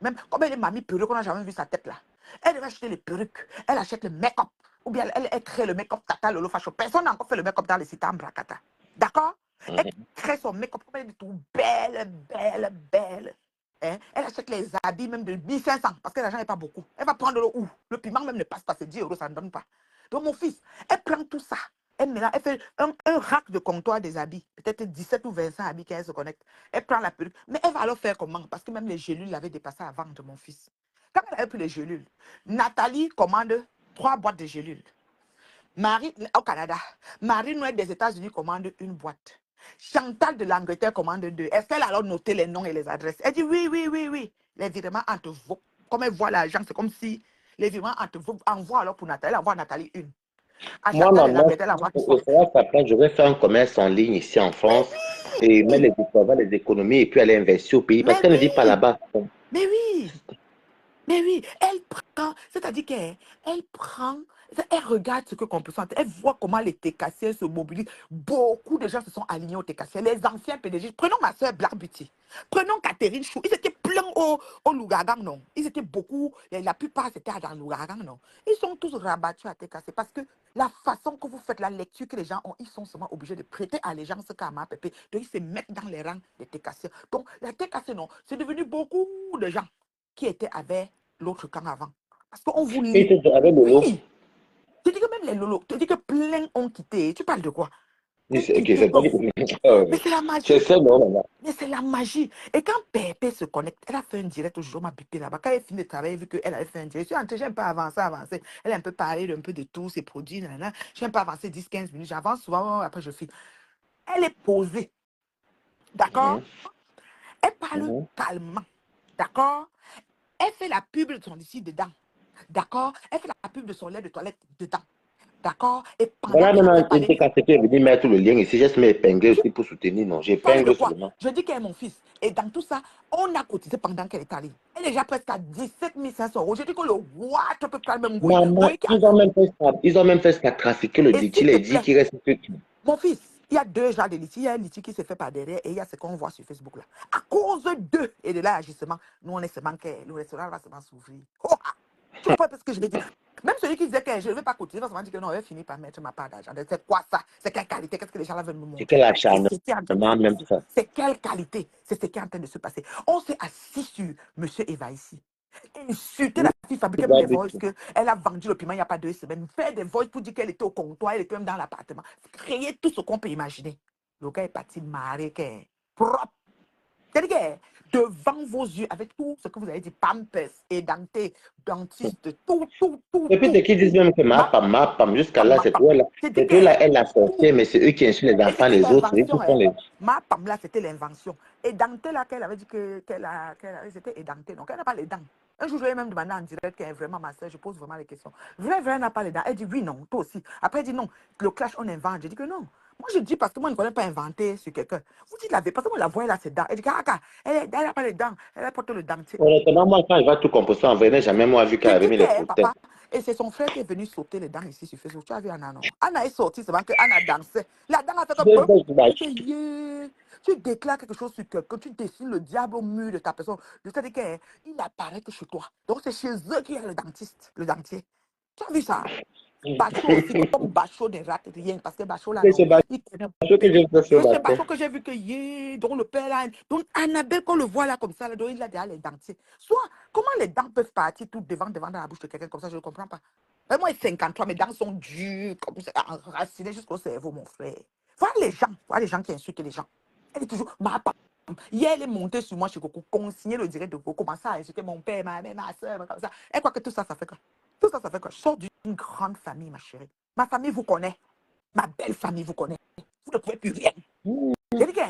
Même comme elle est mamie perruque, on n'a jamais vu sa tête là. Elle devait acheter les perruques, elle achète le make-up. Ou bien elle crée le make-up Tata Lolo Fashion. Personne n'a encore fait le make-up dans les sites en Bracata. D'accord? Elle Mhm. crée son make-up, comme elle est tout belle, belle, belle. Hein? Elle achète les habits même de 1500 parce que l'argent n'est pas beaucoup. Elle va prendre le où? Le piment même ne passe pas, c'est 10 euros, ça ne donne pas. Donc mon fils, elle prend tout ça. Elle fait un rack de comptoir des habits, peut-être 17 ou 25 habits qu'elle se connecte. Elle prend la perruque. Mais elle va alors faire comment? Parce que même les gélules l'avaient dépassé à vendre, mon fils. Quand elle avait pris les gélules, Nathalie commande 3 boîtes de gélules. Marie, au Canada, Marie-Noël des États-Unis commande une boîte. Chantal de l'Angleterre commande 2. Est-ce qu'elle a alors noté les noms et les adresses? Elle dit oui, oui, oui, oui. Les virements entre vous. Comme elle voit l'argent, c'est comme si les virements entre vous envoient alors pour Nathalie. Elle envoie à Nathalie une. À Moi, Chantal de maman, l'Angleterre, elle envoie il trois. faudra qu'après, je vais faire un commerce en ligne ici en France et mettre Oui, les économies et puis aller investir au pays parce mais qu'elle ne vit pas oui, là-bas. mais oui. Mais oui, elle prend, c'est-à-dire qu'elle prend, elle regarde ce que qu'on peut sentir, elle voit comment les TKC se mobilisent. Beaucoup de gens se sont alignés au TKC. Les anciens PDG, prenons ma soeur Black Beauty, prenons Catherine Chou, ils étaient pleins au Lougagang, non. Ils étaient beaucoup, la plupart c'était dans Lougagang, non. Ils sont tous rabattus à TKC parce que la façon que vous faites la lecture que les gens ont, ils sont seulement obligés de prêter allégeance à ma pépé. Donc ils se mettent dans les rangs des TKC. Donc la TKC, non, c'est devenu beaucoup de gens qui étaient avec l'autre camp avant. Parce qu'on vous Et lit. tu avec de l'eau. Oui. Tu dis que même les lolos, tu dis que plein ont quitté. Tu parles de quoi? Oui, Ont c'est ok, quitté, c'est pas dit. mais c'est la C'est magie. ça, non, là-bas. Mais c'est la magie. Et quand Pépé se connecte, elle a fait un direct aujourd'hui, on m'a bipé là-bas. Quand elle finit de travailler, vu qu'elle avait fait un direct, je suis entrée, j'ai un peu avancé, avancé. Elle a un peu parlé un peu de tous ses produits, nanana. J'ai un peu avancé 10-15 minutes. J'avance souvent, après je finis. Elle est posée. D'accord? Mhm, Elle parle mhm. calmement. D'accord? Elle fait la pub de son ici dedans. D'accord? Elle fait la pub de son lait de toilette dedans. D'accord? Et pendant Voilà qu'elle est en maintenant train un de parler, TKC qui est venu mettre le lien ici. Juste m'épingler tu aussi pour soutenir. Non, parles de j'épingle quoi? seulement. Je dis qu'elle est mon fils. Et dans tout ça, on a cotisé pendant qu'elle est allée. Elle est déjà presque à 17 500 euros. Je dis que le roi, tu peux quand même Goy. Maman, Goy qui a... ils ont même fait ça trafiquer le Et liquide. s'il te Il dit plaît, qu'il reste que. mon fils, il y a deux genres de litiges. Il y a un litige qui se fait par derrière et il y a ce qu'on voit sur Facebook là. À cause d'eux et de l'agissement, nous on est seulement que le restaurant va seulement s'ouvrir. Oh, ah! Tu vois pas ce que je vais dire? Même celui qui disait que je ne vais pas cotiser, va seulement dire que non, elle finit par mettre ma part d'argent. C'est quoi ça? C'est quelle qualité? Qu'est-ce que les gens là veulent me C'est quel montrer? C'est ce acharnement, qui est en train de se même passer. ça. C'est quelle qualité? C'est ce qui est en train de se passer. On s'est assis sur M. Eva ici. Insulter Oui, la fille, fabriquer pas des du voices tout. qu'elle a vendu le piment il n'y a pas 2 semaines. Faire des voices pour dire qu'elle était au comptoir, elle était même dans l'appartement. Créer tout ce qu'on peut imaginer. Le gars est parti marrer, propre. C'est-à-dire que devant vos yeux, avec tout ce que vous avez dit, Pampers, édenté, dentiste, tout, tout, tout, Et puis, tout. c'est qu'ils disent même que Ma, ma pam, jusqu'à là, ma c'est pam. toi là. J'ai dit C'est toi là, que elle l'a sorti, tout. mais c'est eux qui insultent les Et enfants, c'était les autres. Eux qui l'invention, font hein. les. Ma pam là, c'était l'invention. Édenté là, qu'elle avait dit c'était édenté. Donc, elle n'a pas les dents. Un jour, je lui ai même demandé en direct qu'elle est vraiment ma soeur. Je pose vraiment les questions. Vrai, vrai, elle n'a pas les dents. Elle dit oui, non, toi aussi. Après, elle dit non, le clash, on invente. Je dis que non. Moi, je dis parce que moi, je ne connais pas inventer sur quelqu'un. Vous dites la vérité, parce que moi, la voix, là, ses dents. Elle dit, ah, elle n'a pas les dents. Elle a porté le dentier. Honnêtement, moi, quand elle va tout composer en vrai, je n'ai jamais moi vu qu'elle J'ai avait dit mis que, les hein, fauteuils. papa, et c'est son frère qui est venu sauter les dents ici sur Facebook. Tu as vu Anna, non? Anna est sortie, c'est vrai que Anna dansait. La dent a fait que peu. Je J'ai fait, yeah. Tu déclares quelque chose sur quelqu'un, tu dessines le diable au mur de ta personne. C'est-à-dire qu'il apparaît que chez toi. Donc, c'est chez eux qu'il y a le dentiste, le dentier. Tu as vu ça? Bachot aussi, comme Bachot ne rate rien, parce que Bachot là, C'est ce non, bateau il connaît. que j'ai fait ce C'est chez matin. Bachot que j'ai vu que, dont le père là, donc Annabelle, qu'on le voit là comme ça, là, donc il a déjà les dentiers. Soit, comment les dents peuvent partir tout devant dans la bouche de quelqu'un comme ça, je ne comprends pas. Moi, 53, mes dents sont dures, comme ça, enracinées jusqu'au cerveau, mon frère. Voilà les gens qui insultent les gens. Elle est toujours, ma papa. Hier, elle est montée sur moi chez Coco, consigner le direct de Coco, commencer à insulter mon père, ma mère, ma soeur, comme ça. Elle croit que tout ça, ça fait quoi? Tout ça, ça fait quoi? Je sors d'une grande famille, ma chérie. Ma famille vous connaît. Ma belle famille vous connaît. Vous ne pouvez plus rien. J'ai dit que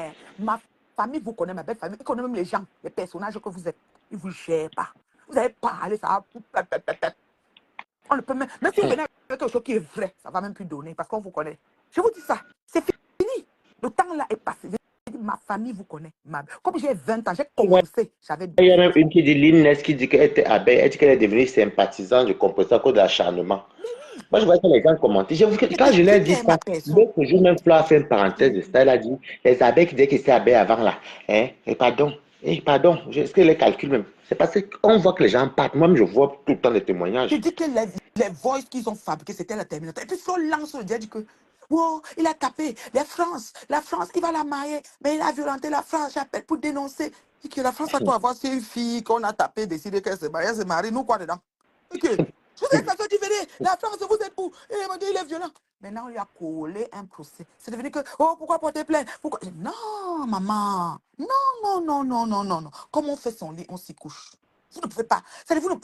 ma famille vous connaît, ma belle famille. Ils connaissent même les gens, les personnages que vous êtes. Ils ne vous gèrent pas. Vous avez parlé, ça va. On ne peut même si vous venez avec quelque chose qui est vrai, ça ne va même plus donner parce qu'on vous connaît. Je vous dis ça, c'est fini. Le temps là est passé. Ma famille vous connaît. Comme j'ai 20 ans, j'ai Ouais, commencé, j'avais il y a 18 même ans. une qui dit Lynn Ness qui dit qu'elle était abeille, elle dit qu'elle est devenue sympathisante, je comprends ça à cause de l'acharnement. Moi, je vois que les gens commentent. Je Quand je leur ai t'explique dit que ma ça, personne. l'autre jour, même Flo a fait une parenthèse de ça. Elle a dit les abeilles qui disaient qu'ils étaient abeilles avant là. Hein? Pardon, est-ce que les calculs même? C'est parce qu'on voit que les gens partent. Moi, je vois tout le temps les Je témoignages. dis que les voices qu'ils ont fabriquées, c'était la Terminator. Et puis, Flo lance le dia, dit que, wow, il a tapé la France, il va la marier, mais il a violenté la France, j'appelle pour dénoncer. Et que la France va quoi avoir, c'est une fille qu'on a tapé, décidé qu'elle se marie, nous quoi dedans? Et que, je vous ai ça dit, venez, la France, vous êtes où? Et il m'a dit, il est violent. Maintenant, on lui a collé un procès. C'est devenu que, oh, pourquoi porter plainte? Pourquoi? Non, maman. Non, non, non, non, non, non, non. Comme on fait son lit, on s'y couche. Vous ne pouvez pas. Vous ne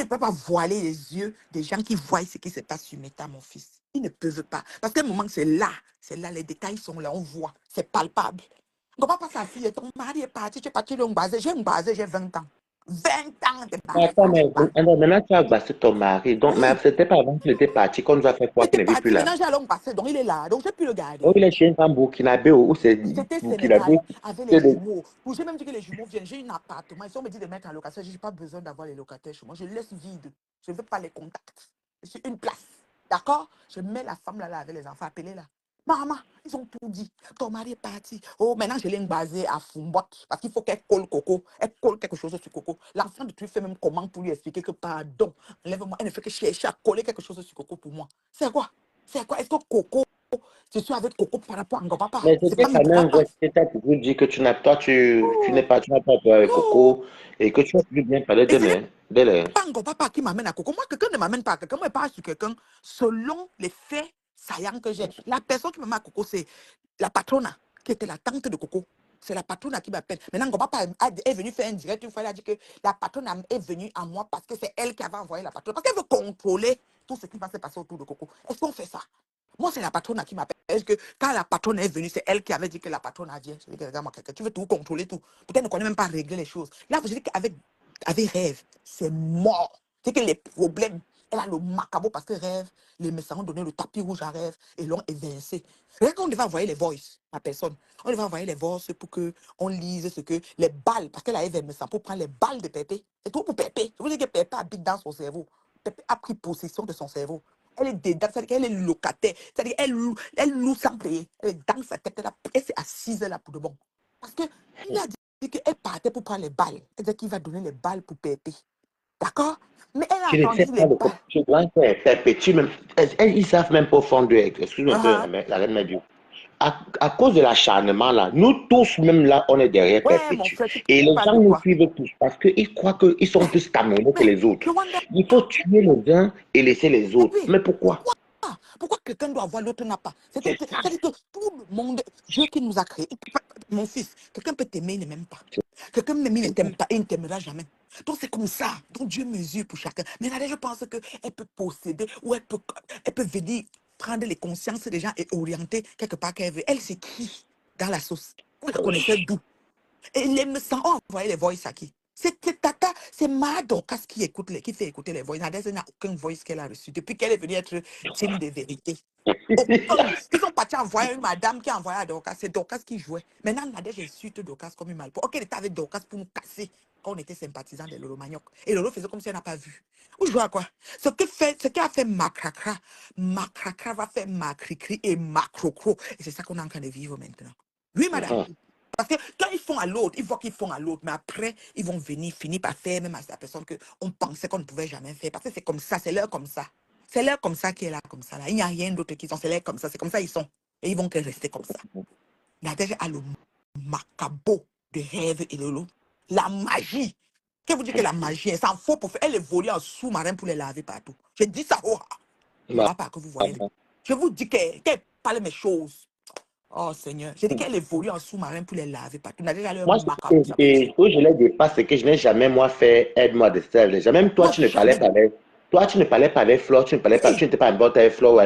pouvez pas voiler les yeux des gens qui voient ce qui se passe sur Meta, mon fils. Ils ne peuvent pas. Parce qu'à un moment, c'est là, les détails sont là, on voit, c'est palpable. On ne comprend pas sa fille, ton mari est parti, tu es parti le Mbazé. J'ai Mbazé, j'ai 20 ans. 20 ans de Mais attends, mariage, pas. maintenant tu as bassé ton mari. Donc, mais Oui, c'était pas avant qu'il était parti qu'on nous a fait il croire était qu'il ne vit plus parti, là. maintenant j'ai allé Mbazé, donc il est là. Donc j'ai pu le garder. Oh, il est chez un femme burkinabé ou c'est C'était burkinabé. Sénégal avec les jumeaux. J'ai même dit que les jumeaux viennent. J'ai un appartement. Si on me dit de mettre en location, je n'ai pas besoin d'avoir les locataires chez moi. Je laisse vide. Je ne veux pas les contacts. Je suis une place. D'accord? Je mets la femme là, avec les enfants. Appelez-la. Maman, ils ont tout dit. Ton mari est parti. Oh, maintenant je l'ai basée à Fumbot. Parce qu'il faut qu'elle colle Coco. Elle colle quelque chose sur Coco. L'enfant de tu fait même comment pour lui expliquer que pardon. Enlève-moi. Elle ne fait que chercher à coller quelque chose sur Coco pour moi. C'est quoi? C'est quoi? Est-ce que Coco, je suis avec Coco par rapport à Ngo Papa? Mais C'est c'était pas quand Ngo même Papa. vrai que tu as toujours dit que tu n'as toi, Oh, tu n'as pas peur avec oh. Coco et que tu as toujours bien parlé Et ce n'est d'elle. pas Ngo Papa qui m'amène à Coco. Moi, quelqu'un ne m'amène pas à quelqu'un. Moi, je parle sur quelqu'un selon les faits saillants que j'ai. La personne qui m'amène à Coco, c'est la patrona, qui était la tante de Coco. C'est la patrona qui m'appelle. Maintenant, Ngo Papa est venu faire un direct une fois. Elle a dit que la patrona est venue à moi parce que c'est elle qui avait envoyé la patrona. Parce qu'elle veut contrôler tout ce qui va se passer autour de Coco. Est-ce qu'on fait ça? Moi, c'est la patronne qui m'appelle. Est-ce que quand la patronne est venue, c'est elle qui avait dit que la patronne a dit, je dis que regarde-moi, quelqu'un, tu veux tout contrôler, tout. Peut-être ne connaît même pas régler les choses. Là, je dis avec Rêve, c'est mort. C'est que les problèmes, elle a le macabre parce que Rêve, les messages ont donné le tapis rouge à Rêve et l'ont évincé. Regarde qu'on devait envoyer les voices à personne. On devait envoyer les voices pour qu'on lise ce que les balles, parce qu'elle avait un message pour prendre les balles de Pépé. C'est tout pour Pépé. Je vous dis que Pépé habite dans son cerveau. Pépé a pris possession de son cerveau. Elle est dedans, c'est-à-dire qu'elle est locataire. C'est-à-dire qu'elle loue sans payer. Elle est dans sa tête, elle s'est assise là pour de bon. Parce qu'il a dit qu'elle partait pour prendre les balles. Elle dit qu'il va donner les balles pour Pépé. D'accord? Mais elle a Je ne sais entendu pas les de balles. quoi tu dois faire petit même. Ils savent même pas au fond de. Excuse-moi un peu, Uh-huh. la reine m'a dit. À cause de l'acharnement là, nous tous même là, on est derrière Ouais, mon Perpétue. frère, tu Et les parles gens de nous quoi? suivent tous parce qu'ils croient qu'ils sont plus camerounais que Mais les autres. je wonder. Il faut tuer les uns et laisser les Et autres. puis, Mais pourquoi? pourquoi? Pourquoi quelqu'un doit avoir, l'autre n'a pas? C'est ça. C'est-à-dire que tout le monde, Dieu qui nous a créés, mon fils, quelqu'un peut t'aimer, il ne m'aime pas. Quelqu'un m'aime, il ne t'aime pas, et il ne t'aimera jamais. Donc c'est comme ça. Donc Dieu mesure pour chacun. Mais là, je pense qu'elle peut posséder ou elle peut venir prendre les consciences des gens et orienter quelque part qu'elle veut. Elle, c'est qui dans la sauce? On la connaissait d'où? Et les me sont envoyé les voices à qui? C'est Tata, c'est ma Dorcas qui écoute qui fait écouter les voices. Nadège n'a aucun voice qu'elle a reçu depuis qu'elle est venue être team de vérité. Aucun. Ils sont partis envoyer une madame qui a envoyé à Dorcas. C'est Dorcas qui jouait. Maintenant, Nadège insulte Dorcas comme une malpropre. Ok, elle était avec Dorcas pour nous casser quand on était sympathisants de Lolo Manioc. Et Lolo faisait comme si elle n'a pas vu. Vous jouez à quoi? Ce qu'a fait Macracra, Macracra va faire Macricri et Macrocro. Et c'est ça qu'on est en train de vivre maintenant. Oui, madame. Parce que quand ils font à l'autre, ils voient qu'ils font à l'autre, mais après, ils vont finir par faire même à la personne qu'on pensait qu'on ne pouvait jamais faire. Parce que c'est comme ça, c'est leur comme ça. C'est leur comme ça qui est là, comme ça. Là. Il n'y a rien d'autre qu'ils sont, c'est leur comme ça, c'est comme ça ils sont. Et ils vont que rester comme ça. Nadège a le macabo de rêve et de l'eau. La magie. Qu'est-ce que vous dites que la magie, elle s'en faut pour faire. Elle est volée en sous-marin pour les laver partout. Je dis ça, oh, voilà pas que vous voyez. Je vous dis qu'elle parle mes choses. Oh Seigneur, j'ai dit qu'elle évolue en sous-marin pour les laver partout. Nadège a le Moi, macabo. et où je les dépasse, c'est que je n'ai jamais, moi, fait aide-moi de sel. Même toi, Non, tu ne parlais jamais. pas avec. Toi, tu ne parlais pas avec Flore, tu ne parlais pas, tu Oui. n'étais pas en bord avec Flore.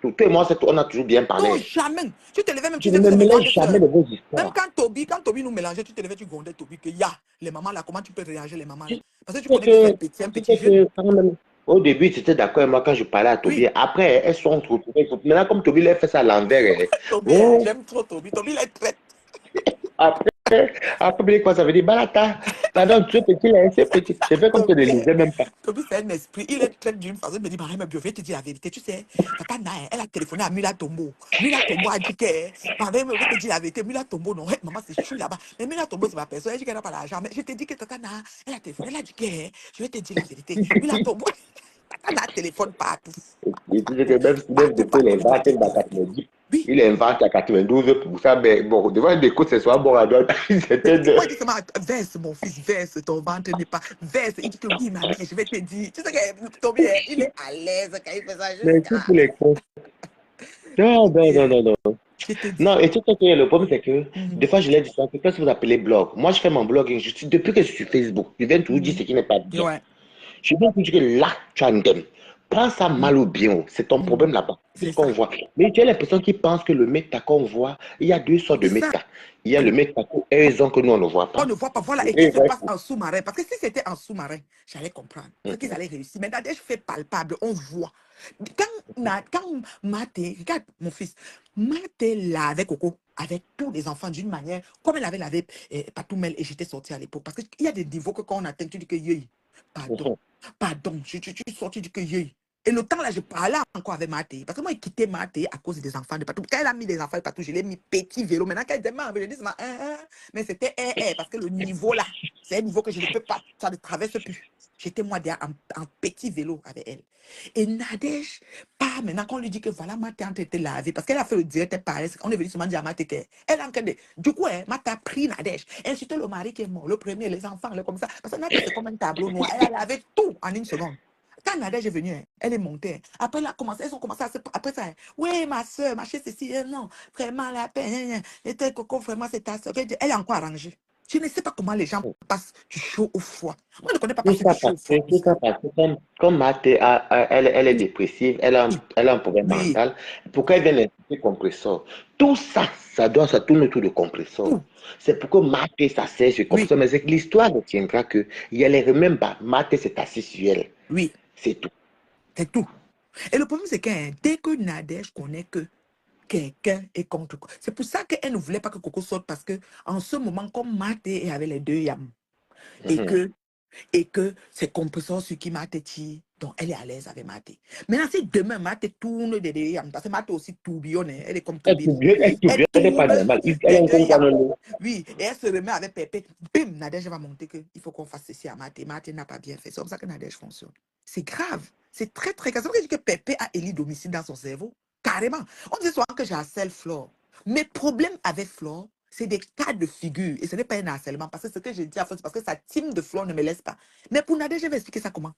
Toi et moi, on a toujours bien Non, parlé. jamais. Tu te levais même, tu Tu ne disais, me vous êtes mes mêlais grandes jamais sœurs. de vos Même histoires. quand Toby nous mélangeait, tu te levais, tu grondais Toby que ya, les mamans là, comment tu peux réagir les mamans là? Tu Parce que tu sais connais que c'est que, un tu petit sais jeune. que quand même, au début, tu étais d'accord avec moi quand je parlais à Toby. Oui. Après, elles sont retrouvées. Maintenant, comme Toby l'a fait ça à l'envers. Toby, Oh, j'aime trop Toby. Toby, il est très. après, après, quoi, ça veut dire, Balata. Pardon, tu es petit, là, c'est petit. Je fais comme si je ne Toby, lisais même pas. Toby, c'est un esprit. Il est très d'une façon. Il me dit, Marie, mais je vais te dire la vérité. Tu sais, Tata Na, elle a téléphoné à Mila Tombo. Mila Tombo a dit que, Marie, je vais te dire la vérité. Mila Tombo, non, hey, maman, c'est chou là-bas. Mais Mila Tombo, c'est ma personne. Elle dit qu'elle n'a pas l'argent. Mais je te dis que Tata Na, elle a téléphoné. Elle a dit que, je vais te dire la vérité. Mila Tombo, Tata Na téléphone partout. Et tu sais que même Partout, depuis partout, les il va ventes te dans dire la vérité. 90, Oui. il invente à 92%, mais bon, devant des coups, ce soit bon à droite. C'était de... Moi, il dit seulement, verse, mon fils, verse, ton ventre n'est pas. Verse. Il dit que oui, ma mère, je vais te dire. Tu sais que Toby, il est à l'aise quand il fait ça Mais tout jusqu'à. pour les coups. Non, non, Toby, non, non, non. je te Non, dis. et tu sais que le problème, c'est que Mhm, des fois, je l'ai dit ça, que qu'est-ce que vous appelez blog? Moi, je fais mon blogging. Depuis que je suis sur Facebook, je viens toujours dire mhm. ce qui n'est pas bien. Ouais. Je viens toujours dire que là, tu as un game. Prends ça Mhm, mal ou bien, c'est ton mhm. problème là-bas. C'est C'est ce qu'on ça. voit. Mais tu as l'impression qu'ils pensent que le méta qu'on voit, il y a deux sortes de Ça. méta. Il y a le méta qu'eux, ils ont que nous, on ne voit On pas. ne voit pas, voilà, Et et qui eux, se ils passe voient. en sous-marin. Parce que si c'était en sous-marin, j'allais comprendre. Parce qu'ils allaient réussir. Mais Nadège fait palpable, on voit. Quand Maté, regarde mon fils, Maté lavait Coco avec tous les enfants d'une manière, comme elle avait lavé Patoumel et j'étais sortie à l'époque. Parce qu'il y a des niveaux que quand on atteint, tu dis que yé, pardon, pardon, je suis sortie du que yé. Et le temps là, je parlais encore avec Maté. Parce que moi, j'ai quitté Maté à cause des enfants de Patou. Quand elle a mis des enfants de Patou, je l'ai mis petit vélo. Maintenant, quand elle dit, maman, je dis, mais c'était parce que le niveau là, c'est un niveau que je ne peux pas, ça ne traverse plus. J'étais moi derrière en petit vélo avec elle. Et Nadège, pas maintenant qu'on lui dit que voilà, ma tante était lavée, parce qu'elle a fait le direct, elle parlait, on est venu seulement dire à ma tante elle a en train de. Du coup, ma tante a pris Nadège. Elle c'était le mari qui est mort, le premier, les enfants, comme ça. Parce que Nadège, c'est comme un tableau noir. Elle a lavé tout en une seconde. Quand Nadège est venue, elle est montée. Après, elles ont commencé à se. Après ça, oui, ma soeur, ma chérie, ceci, non, vraiment, la peine. Et tel coco, vraiment, c'est ta soeur. Elle est encore arrangée. Je ne sais pas comment les gens passent du chaud au froid. Moi, je ne connais pas passer du chaud au froid. Tout ça parce que comme Mathé, elle est dépressive, Oui, elle a un problème oui, mental, pourquoi elle vient d'insulter compresseur? Tout ça, ça tourne autour de compresseur. tout. C'est pourquoi Mathé, ça sert sur Oui, compresseur. Mais c'est que l'histoire retiendra que il y a les remèdes, Mathé s'est assis sur elle. oui, C'est tout. c'est tout. Et le problème, c'est que dès que Nadège connaît que quelqu'un est contre Coco, c'est pour ça qu'elle ne voulait pas que Coco sorte, parce que en ce moment, comme Maté avait les deux yams, et Mhm. que c'est compresseur sur qui Maté tire, donc elle est à l'aise avec Maté. Maintenant, si demain Maté tourne des deux yams, parce que Maté aussi tourbillonne, elle est comme tourbillon. Elle Elle elle n'est pas tourne normale. Elle a des un deux concours dans yams. le Oui, et elle se remet avec Pépé. Bim, Nadège va monter qu'il faut qu'on fasse ceci à Maté. Maté n'a pas bien fait. C'est comme ça que Nadège fonctionne. C'est grave. C'est très, très grave. C'est pour ça que je dis que Pépé a élu domicile dans son cerveau. Carrément. On dit souvent que j'ai harcèle Flore. Mes problèmes avec Flore, c'est des cas de figure. Et ce n'est pas un harcèlement. Parce que ce que je dis à Flore, c'est parce que sa team de Flore ne me laisse pas. Mais pour Nadège, je vais expliquer ça comment.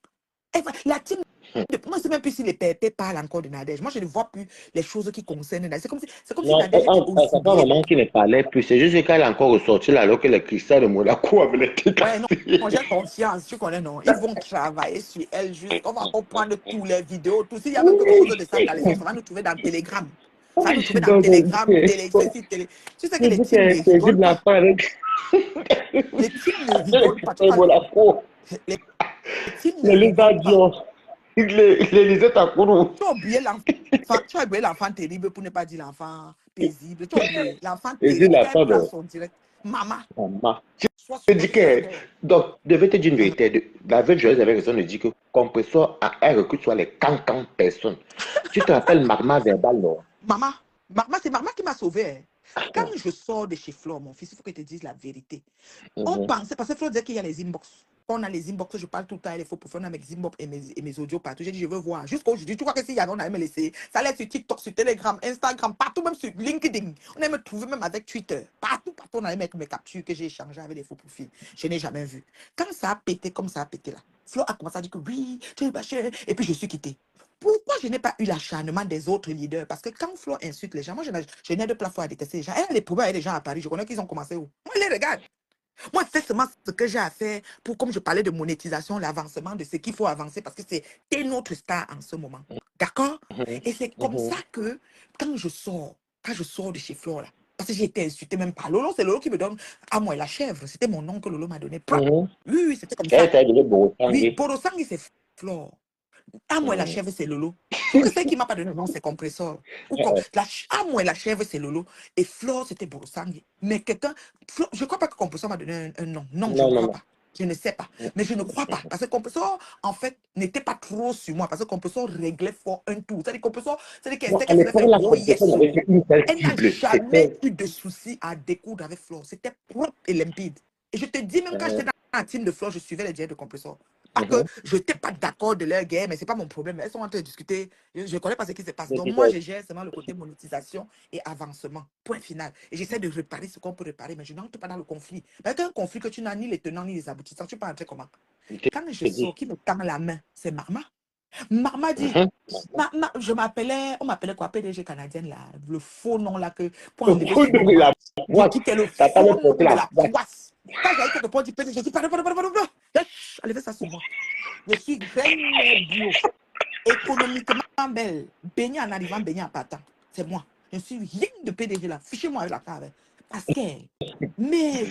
La team moi, je ne sais même plus si les Pépé parlent encore de Nadège. Moi, je ne vois plus les choses qui concernent Nadège. C'est comme si Non, Nadège était aussi ça fait un bien. moment qu'il ne parlait plus. C'est juste qu'elle est encore ressortie là, alors que le cristal de Monaco avait été Ouais, non, cassé. j'ai confiance, tu connais, non. Ils vont travailler sur elle juste. On va encore prendre tous les vidéos, tout. S'il y a même quelque chose de ça dans les sens, ça va nous trouver dans Telegram. Ça va nous trouver dans Donc, Telegram, télé, ceci, télé. Tu sais que je les dis teams ne que c'est rigolent de la pas. part avec Les teams ne le rigolent pas. Tu cristal de vois, Monaco. les, les teams ne Le rigolent lézard pas. Dior. Il lisait à Kourou. Tu as oublié l'enfant. Tu as oublié l'enfant terrible pour ne pas dire l'enfant paisible. Tu as oublié l'enfant Et dit terrible. la Quand elle part de prend son direct, maman, maman. sois Je sûr dis que c'est que, vrai. donc, devait te dire une vérité. La veille, je avait raison de dire que compresseur, elle recrute soit les cancans personnes. Tu te rappelles Magma Verbal, non? Maman, c'est maman qui m'a sauvé. Hein. Quand je sors de chez Flore, mon fils, il faut que je te dise la vérité. On Mhm. pensait, parce que Flore disait qu'il y a les inbox. On a les inbox, je parle tout le temps, il faut pour faire, on a mes inbox et mes audios partout. J'ai dit, je veux voir. Jusqu'aujourd'hui, tu crois que s'il y avait, on allait me laisser. Ça allait sur TikTok, sur Telegram, Instagram, partout, même sur LinkedIn. On allait me trouver même avec Twitter. Partout, on allait mettre mes captures que j'ai échangées avec les faux profils. Je n'ai jamais vu. Quand ça a pété, comme ça a pété là, Flore a commencé à dire que oui, tu es bâché. Et puis je suis quitté. Pourquoi je n'ai pas eu l'acharnement des autres leaders? Parce que quand Flo insulte les gens, moi, je n'ai de plafond à détester les gens. Elle a des problèmes avec les gens à Paris. Je connais qu'ils ont commencé où? Moi, je les regarde. Moi, c'est seulement ce que j'ai à faire pour, comme je parlais de monétisation, l'avancement de ce qu'il faut avancer parce que c'est notre star en ce moment. D'accord? Mhm. Et c'est comme ça Mhm. que quand je sors de chez Flo, là, parce que j'ai été insultée même par Lolo, c'est Lolo qui me donne à moi la chèvre. C'était mon nom que Lolo m'a donné. Propre. Mhm. Oui, oui, c'était comme Elle ça. t'a donné Oui, Borosangue. Borosangui, c'est Flo. Ah, moi, la Mhm. chèvre, c'est Lolo. Je crois que celle qui m'a pas donné le nom, c'est Compressor. Moi, la chèvre, c'est Lolo. Et Flore, c'était Borosangui. Mais quelqu'un. Je ne crois pas que Compressor m'a donné un nom. Non, je ne Non, non, crois non. pas. Je ne sais pas. Mais je ne crois pas. Parce que Compressor, en fait, n'était pas trop sur moi. Parce que Compressor réglait fort un tour. C'est-à-dire Compressor, c'est-à-dire qu'elle Non, sait à qu'elle faisait l'époque, faire la gros compétition yes. n'avait qu'une seule Elle n'a cible. jamais C'était. eu de soucis à découdre avec Flore. C'était propre et limpide. Et je te dis, même quand j'étais dans la team de Flore, je suivais les directs de Compressor. Pas que Mhm. je n'étais pas d'accord de leur guerre, mais ce n'est pas mon problème. Elles sont en train de discuter. Je ne connais pas ce qui se passe. Mais Donc, tu moi, sais, je gère seulement le côté monétisation et avancement. Point final. Et j'essaie de réparer ce qu'on peut réparer, mais je n'entre pas dans le conflit. Avec un conflit que tu n'as ni les tenants ni les aboutissants, tu peux entrer comment? je Quand je te dis. sors, qui me tend la main, c'est Marma. Marma dit, Mhm. on m'appelait quoi, PDG canadienne, là, le faux nom là, que, pour Le enlever coup sur de Marma. la Je boîte. dis que le T'as pas faux le nom porter de la la boîte. poisse. Quand j'arrive quelque part, on dit PDG, je dis, pardon, enlevez ça sur moi. Je suis reine mère bio, économiquement belle, baignée en arrivant, baignée en partant. C'est moi. Je suis rien de PDG là. Fichez-moi avec la cave. Parce que, mais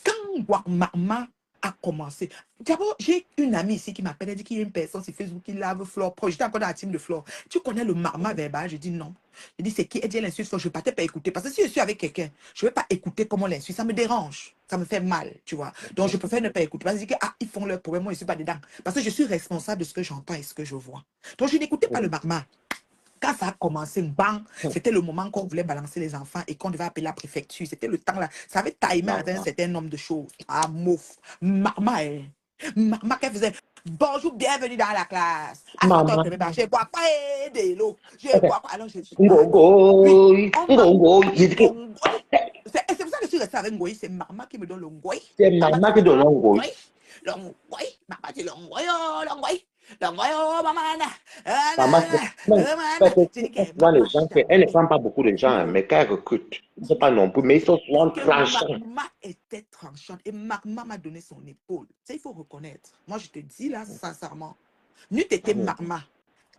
quand Marma a commencé, d'abord, j'ai une amie ici qui m'appelle, elle dit qu'il y a une personne sur Facebook qui lave Flore proche. J'étais encore dans la team de Flore. Tu connais le Marma verbal? Je dis non. Je dis c'est qui? Elle dit elle insulte Flore. Je ne vais pas écouter. Parce que si je suis avec quelqu'un, je ne vais pas écouter comment l'insulte. Ça me dérange. Ça me fait mal, tu vois. Donc, je préfère ne pas écouter. Parce que je dis que, ils font leur problème, moi, je ne suis pas dedans. Parce que je suis responsable de ce que j'entends et ce que je vois. Donc, je n'écoutais pas le Marma. Quand ça a commencé, bang, c'était le moment qu'on voulait balancer les enfants et qu'on devait appeler la préfecture. C'était le temps là. Ça avait timé à un Non. certain nombre de choses. Ah, mouf. Maman, maman, qu'elle faisait. Bonjour, bienvenue dans la classe. À son temps, Maman. je bois pas de l'eau. Je bois pas. Alors, je suis. Ah, oui, Ngogoy. on m'a. Ngogoy. J'ai dit que Ngoi. C'est pour ça que je suis restée avec Ngoï. C'est maman qui me donne le Ngoi. c'est Maman maman dit qui donne un goy. Ngoi. Le Ngoi. Maman dit le Ngoi. Oh, le Ngoi. Le Ngoi. Oh, maman. Maman, non, parce que J'ai dit que souvent les maman gens, elle ne jamais. prend pas beaucoup de gens, hein, Non. mais quand elle recrute, c'est pas non plus, mais ils sont Parce souvent que tranchants. Magma était tranchante et Magma m'a donné son épaule. Ça, il faut reconnaître. Moi, je te dis là, sincèrement, n'eût été Magma,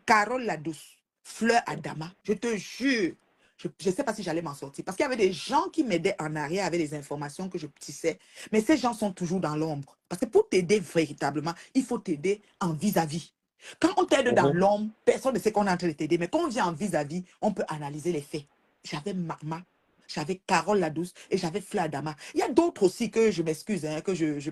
Carole la douce, Fleur Adama, je te jure, je ne sais pas si j'allais m'en sortir. Parce qu'il y avait des gens qui m'aidaient en arrière avec les informations que je tissais. Mais ces gens sont toujours dans l'ombre. Parce que pour t'aider véritablement, il faut t'aider en vis-à-vis. Quand on t'aide dans Mhm. l'ombre, personne ne sait qu'on est en train de t'aider. Mais quand on vient en vis-à-vis, on peut analyser les faits. J'avais Magma, j'avais Carole la douce et j'avais Fleur Adama. Il y a d'autres aussi que je m'excuse, hein, que je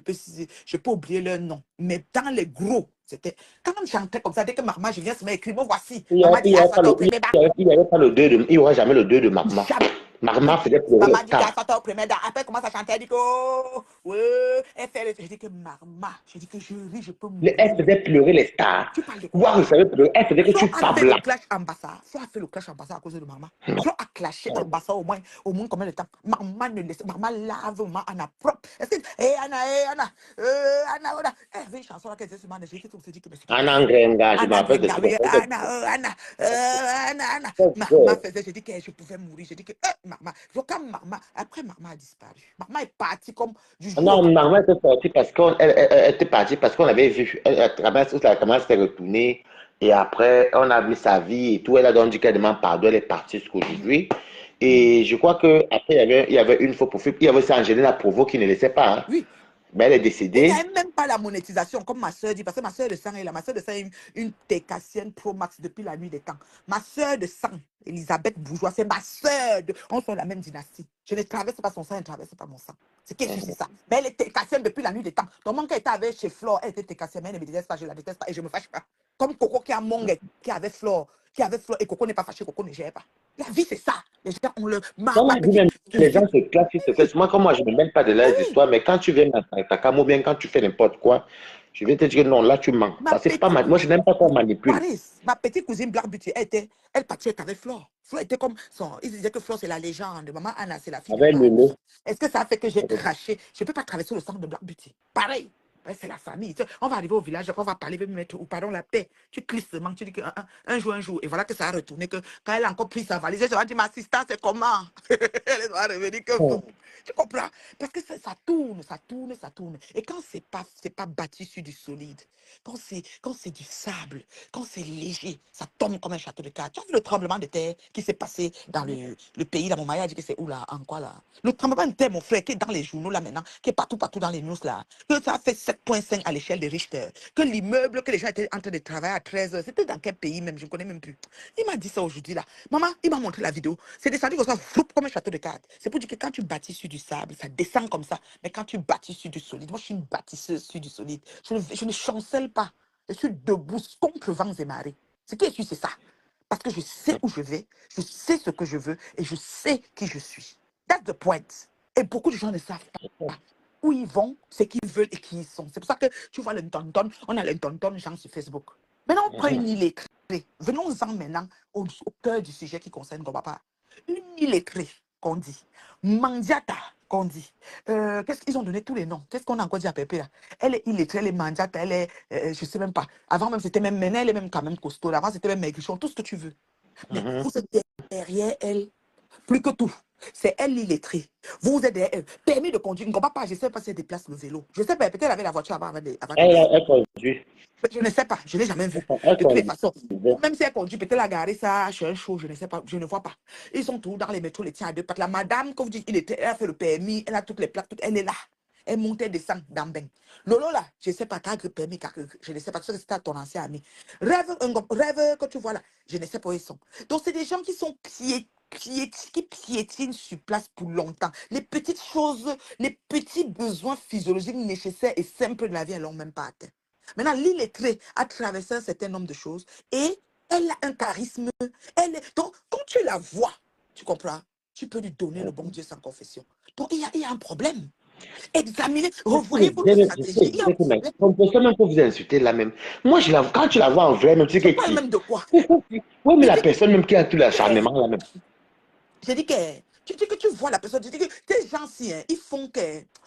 peux oublier leur nom. Mais dans les gros, c'était. Quand on chantait comme ça, dès que Magma, je viens, se m'écrire, bon, voici. Maman dit, Il y à avait pas toi le, au premier bar. il y avait pas le 2 de, il y aura jamais le 2 de Magma. Jamais. Magma faisait pleurer Maman les dit qu'à stars. toi au premier bar. Après, elle commence à chanter. Elle dit que, oh, ouais, elle fait le. Je dis que Magma, je dis que je ris, je peux Elle mourir. faisait pleurer les stars. Tu parles de quoi? Waouh, vous savez pleurer. Elle faisait que Flo tu a fait le pablas. clash ambassade. Flo a fait le clash ambassade à cause de maman. Flo a clashé ambassade au moins combien de temps? Maman ne laisse, maman lave, maman Anna propre. Est-ce que, Anna, Anna, elle avait une chanson là qu'elle disait sur moi, j'ai fait tout, se dit que mais c'est pas Anna possible. Ngrenga, je me Anna rappelle de Grenga, ce oui, qu'on Anna. Maman faisait, j'ai dit que je pouvais mourir. J'ai dit que, maman, quand maman, après maman a disparu. Maman est partie comme du jour au Non, lendemain. maman était partie parce elle était partie parce qu'on avait vu, comment s'est retournée et après on a vu sa vie et tout. Elle a donc dit qu'elle demande pardon, elle est partie jusqu'aujourd'hui. Et je crois que après il y avait une fois pour il y avait aussi Angelina Provo qui ne laissait pas, hein. Oui. Mais elle est Il n'y décédée. a même pas la monétisation, comme ma soeur dit, parce que ma soeur de sang est là. Ma soeur de sang est une Técassienne Pro Max depuis la nuit des temps. Ma soeur de sang, Elisabeth Bourgeois, c'est ma soeur. On sont la même dynastie. Je ne traverse pas son sang, elle ne traverse pas mon sang. C'est qu'est-ce que c'est ça? Mais elle est Técassienne depuis la nuit des temps. Donc, mon cas était avec chez Flore, elle était Técassienne, mais elle ne me déteste pas, je la déteste pas et je ne me fâche pas. Comme Coco qui a Mongue, qui avait Flore, qui est avec Flo et Coco n'est pas fâché, Coco ne gère pas. La vie, c'est ça. Les gens, on le... Dans Ma la vie petite même, les gens cousine, se classent, ils se classent. Moi, comme moi, je ne me mêle pas de leurs histoires, mais quand tu viens à ta ou bien quand tu fais n'importe quoi, je vais te dire non, là, tu mens. ma Parce que c'est pas petite moi, je n'aime pas qu'on manipule. Waris, ma petite cousine Black Beauty, elle partait avec Flore. Flore était comme son. Ils disaient que Flore, c'est la légende. Maman Anna, c'est la fille de Avec Maman Anna. Lolo. Est-ce que ça a fait que j'ai craché? Je ne peux pas traverser le centre de Black Beauty. Pareil. Ouais, c'est la famille. Tu sais, on va arriver au village, on va parler, me mettre, ou pardon, la paix. Tu clisses seulement, tu dis que un jour. Et voilà que ça a retourné, que quand elle a encore pris sa valise, elle va dire, ma assistante, c'est comment? Elle va revenir que vous. Tu comprends? Parce que ça tourne, ça tourne, ça tourne. Et quand c'est pas bâti sur du solide, quand c'est du sable, quand c'est léger, ça tombe comme un château de cartes. Tu as vu le tremblement de terre qui s'est passé dans le pays, là, mon mari a dit que c'est où là, en quoi là? Le tremblement de terre, mon frère, qui est dans les journaux là maintenant, qui est partout dans les news là, que ça a fait 7,5 à l'échelle de Richter, que l'immeuble que les gens étaient en train de travailler à 13 heures, c'était dans quel pays même, je ne connais même plus. Il m'a dit ça aujourd'hui là. Maman, il m'a montré la vidéo. C'est descendu comme ça, floup, comme un château de cartes. C'est pour dire que quand tu bâtis sur du sable, ça descend comme ça. Mais quand tu bâtis sur du solide, moi je suis une bâtisseuse sur du solide. Je ne chancelle pas. Je suis debout contre vents et marées. Ce qui est sûr, c'est ça. Parce que je sais où je vais, je sais ce que je veux et je sais qui je suis. That's the point. Et beaucoup de gens ne savent pas où ils vont, ce qu'ils veulent et qui ils sont. C'est pour ça que tu vois le tonton, on a le tonton gens sur Facebook. Maintenant, on prend une illettrée. Venons-en maintenant au cœur du sujet qui concerne ton papa. Une illettrée, qu'on dit. Mandiata, qu'on dit. Qu'est-ce qu'ils ont donné tous les noms? Qu'est-ce qu'on a encore dit à Pépé là? Elle est illettrée, elle est mandiata, elle est, je sais même pas. Avant même, c'était même Ménel, elle est même quand même costaud. Avant, c'était même maigrichon, tout ce que tu veux. Mais vous êtes derrière elle, plus que tout. C'est elle l'illettrée. Vous êtes derrière elle. Permis de conduire, ne comprends pas, je ne sais pas si elle déplace le vélo. Je sais pas, peut-être elle avait la voiture avant Elle conduit. je ne sais pas, je ne l'ai jamais vu. Elle De toutes les conduit. façons, ou même si elle conduit, peut-être la garer ça chez un show, je ne sais pas, je ne vois pas. Ils sont tous dans les métros, les tiens à deux pattes. La madame, comme vous dites, elle a fait le permis, elle a toutes les plaques, elle est là. Elle monte, elle descend dans Beng. Lolo là, je ne sais pas, car permis, car je ne sais pas, parce que c'était ton ancien ami. Rêve que tu vois là, je ne sais pas où ils sont. Donc c'est des gens qui sont qui piétinent sur place pour longtemps. Les petites choses, les petits besoins physiologiques nécessaires et simples de la vie, elles l'ont même pas atteint. Maintenant, l'illettrée a traversé un certain nombre de choses et elle a un charisme. Donc, quand tu la vois, tu comprends, tu peux lui donner le bon Dieu sans confession. Donc, il y a un problème. Examinez, revoyez votre stratégie. Il y a un problème. On peut même pas vous insulter là même. Moi, quand tu la vois en vrai, même tu Je sais parle qui. même de quoi? Oui, mais Je la dis personne même qui a tout que, l'acharnement là même. je dis que, tu dis que tu vois la personne, tu dis que tes gens-ci, hein, ils font que,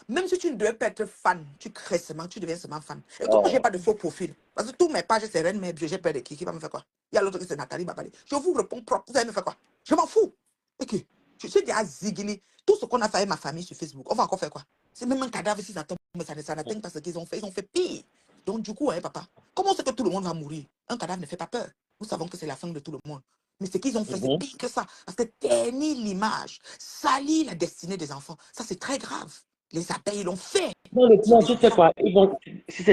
même si tu ne devais pas être fan, tu crées seulement, tu deviens seulement fan. Et comme moi, je n'ai Oh. pas de faux profil, parce que tous mes pages, c'est Reine Mère, j'ai peur de qui va me faire quoi? Il y a l'autre qui c'est Nathalie Babali. Je vous réponds propre, vous allez me faire quoi? Je m'en fous. Ok. Je suis déjà zigili. Tout ce qu'on a fait avec ma famille sur Facebook, on va encore faire quoi? C'est même un cadavre si ça tombe, mais ça n'atteint pas ce qu'ils ont fait. Ils ont fait pire. Donc, du coup, hein, papa, comment c'est que tout le monde va mourir? Un cadavre ne fait pas peur. Nous savons que c'est la fin de tout le monde. Mais ce qu'ils ont fait, c'est pire que ça. Parce que ternir l'image, salir la destinée des enfants, ça c'est très grave. Les abeilles l'ont fait Non, sur non, les tu sais enfants. quoi, si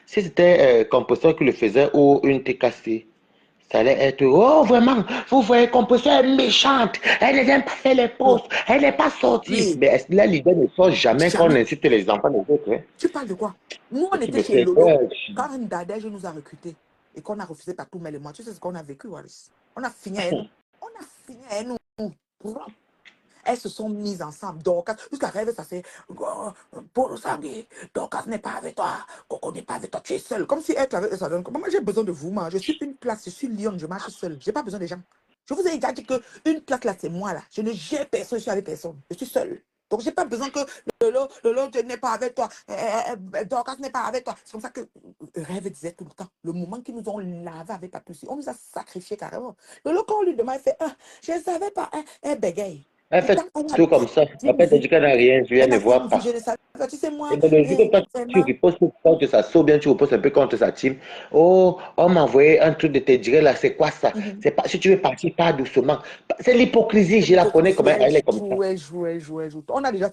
c'était composteur qui le faisait ou une TKC, ça allait être, oh vraiment, vous voyez, composteur est méchante, elle ne vient pas faire les Oh, posts, elle n'est pas sortie. oui, Mais là, l'idée ne sort jamais quand on jamais. incite les enfants des autres. Hein. Tu parles de quoi? Nous, on Ce qui était me chez fait Lolo. peur. Quand un dadège nous a recrutés et qu'on a refusé par tout mais le mois, tu sais ce qu'on a vécu, Waris? On a fini à nous. On a fini à nous. Propre. Elles se sont mises ensemble. Dorcas, jusqu'à rêve, ça c'est Paul Sangui, Dorcas n'est pas avec toi, Coco n'est pas avec toi, tu es seule. Comme si elle avait ça donne. Moi, j'ai besoin de vous, moi. Je suis une place, je suis Lyon, je marche seule. Je n'ai pas besoin des gens. Je vous ai déjà dit qu'une place là, c'est moi là. Je ne gère personne, je suis avec personne. Je suis seule. Donc, je n'ai pas besoin que l'autre n'est pas avec toi, Dorcas n'est pas avec toi. C'est comme ça que Rêve disait tout le temps. Le moment qu'ils nous ont lavé avec Patricie, on nous a sacrifiés carrément. Lolo, quand on lui demande, il fait, je ne savais pas, elle bégaye. Elle fait Pourtant, on a tout comme ça. une Après, elle te vie. dit qu'elle n'a rien vu, elle Elle ne a fait une voit vie, pas. je ne savais pas. Tu sais, Et moi, dans le jour que toi, tu vraiment, ripostes contre ça saute bien, tu reposes un peu contre sa team. Oh, on m'a envoyé un truc de te dire là, c'est quoi ça? C'est pas, si tu veux partir, pas doucement. C'est l'hypocrisie, c'est je la connais l'hypocrisie. comment elle est comme ça. Elle joue. On a déjà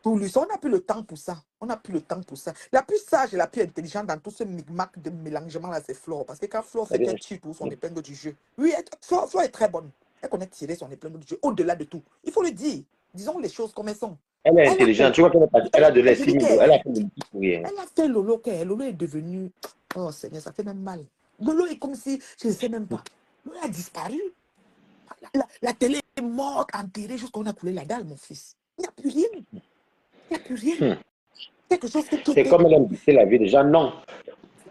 tout lu ça. On n'a plus le temps pour ça. On n'a plus le temps pour ça. La plus sage et la plus intelligente dans tout ce micmac de mélangement là, c'est Flore. Parce que quand Flore fait qu'elle tire tout son épingle du jeu, oui, Flore est très bonne. Elle connaît tirer son épingle du jeu au-delà de tout. Il faut le dire. Disons les choses comme elles sont. Elle est Elle a intelligente. fait. Tu vois qu'elle est partie, elle a donné Je 6 dis 000 euros. Elle qu'elle a fait le petit pour rien. elle a fait Lolo qu'elle. Lolo est devenu. Oh Seigneur, ça fait même mal. Lolo est comme si, je ne sais même pas. Lolo a disparu. La télé est morte, enterrée, jusqu'à qu'on a coulé la dalle, mon fils. Il n'y a plus rien. Il n'y a plus rien. Hmm. Quelque chose qui C'est était. comme elle aime dicter la vie des gens. Non.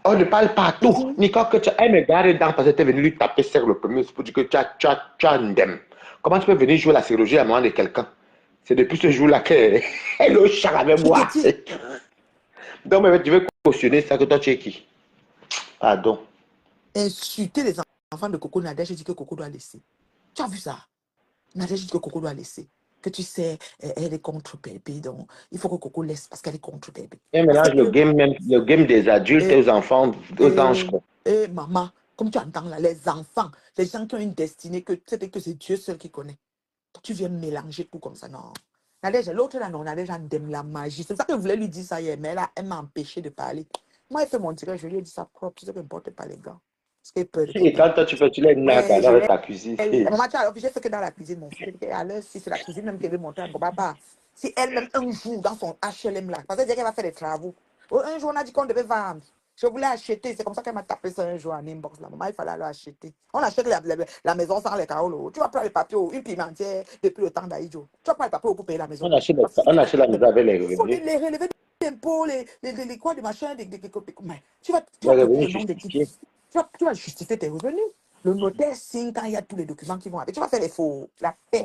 On ne parle pas à tout. Nicole, que tu elle me garde dedans parce que tu es venu lui taper sur le premier. C'est pour dire que tu as un ndem. Comment tu peux venir jouer la chirurgie à la main de quelqu'un? C'est depuis ce jour-là qu'elle est au char avec Je moi. te dis, Donc, mais tu veux cautionner ça que toi, tu es qui? Pardon. insulter les enfants de Coco Nadège, j'ai dit que Coco doit laisser. Tu as vu ça? Nadège dit que Coco doit laisser. Que tu sais, elle est contre bébé, donc il faut que Coco laisse parce qu'elle est contre bébé. Elle Parce mélange le que, game, même, le game des adultes aux enfants, aux anges. maman, comme tu entends là, les enfants, les gens qui ont une destinée, que c'est Dieu seul qui connaît. Tu viens mélanger tout comme ça, non. Nadège, l'autre là, non, Nadège, elle aime la magie. C'est ça que je voulais lui dire ça hier, mais elle m'a empêché de parler. Moi, elle fait mon direct, je lui ai dit ça propre, tu sais qu'importe pas les gars. Parce qu'elle peur de Et quelqu'un. quand toi, tu les nattes Ouais, je dans l'ai. ta cuisine. Maman, tu as obligé ce que dans la cuisine, mon fils. À l'heure, si c'est la cuisine même qu'elle veut monter à papa. Si elle-même un jour dans son HLM là, parce qu'elle dit qu'elle va faire des travaux. Un jour, on a dit qu'on devait vendre. Je voulais acheter. C'est comme ça qu'elle m'a tapé ça un jour en inbox. Là. Maman, il fallait aller acheter. On achète la maison sans les carreaux. Tu vas prendre les papiers, une pimentière depuis le temps d'Aïdjo. Tu vas prendre les papiers pour payer la maison. On achète la maison avec les Il faut revenus. les relever d'impôts, les quoi, des machins, mais tu vas Les te revenus au nom de qui? justifiés. Tu vas justifier tes revenus. Le notaire signe quand il y a tous les documents qui vont avec. Tu vas faire les faux. La paix.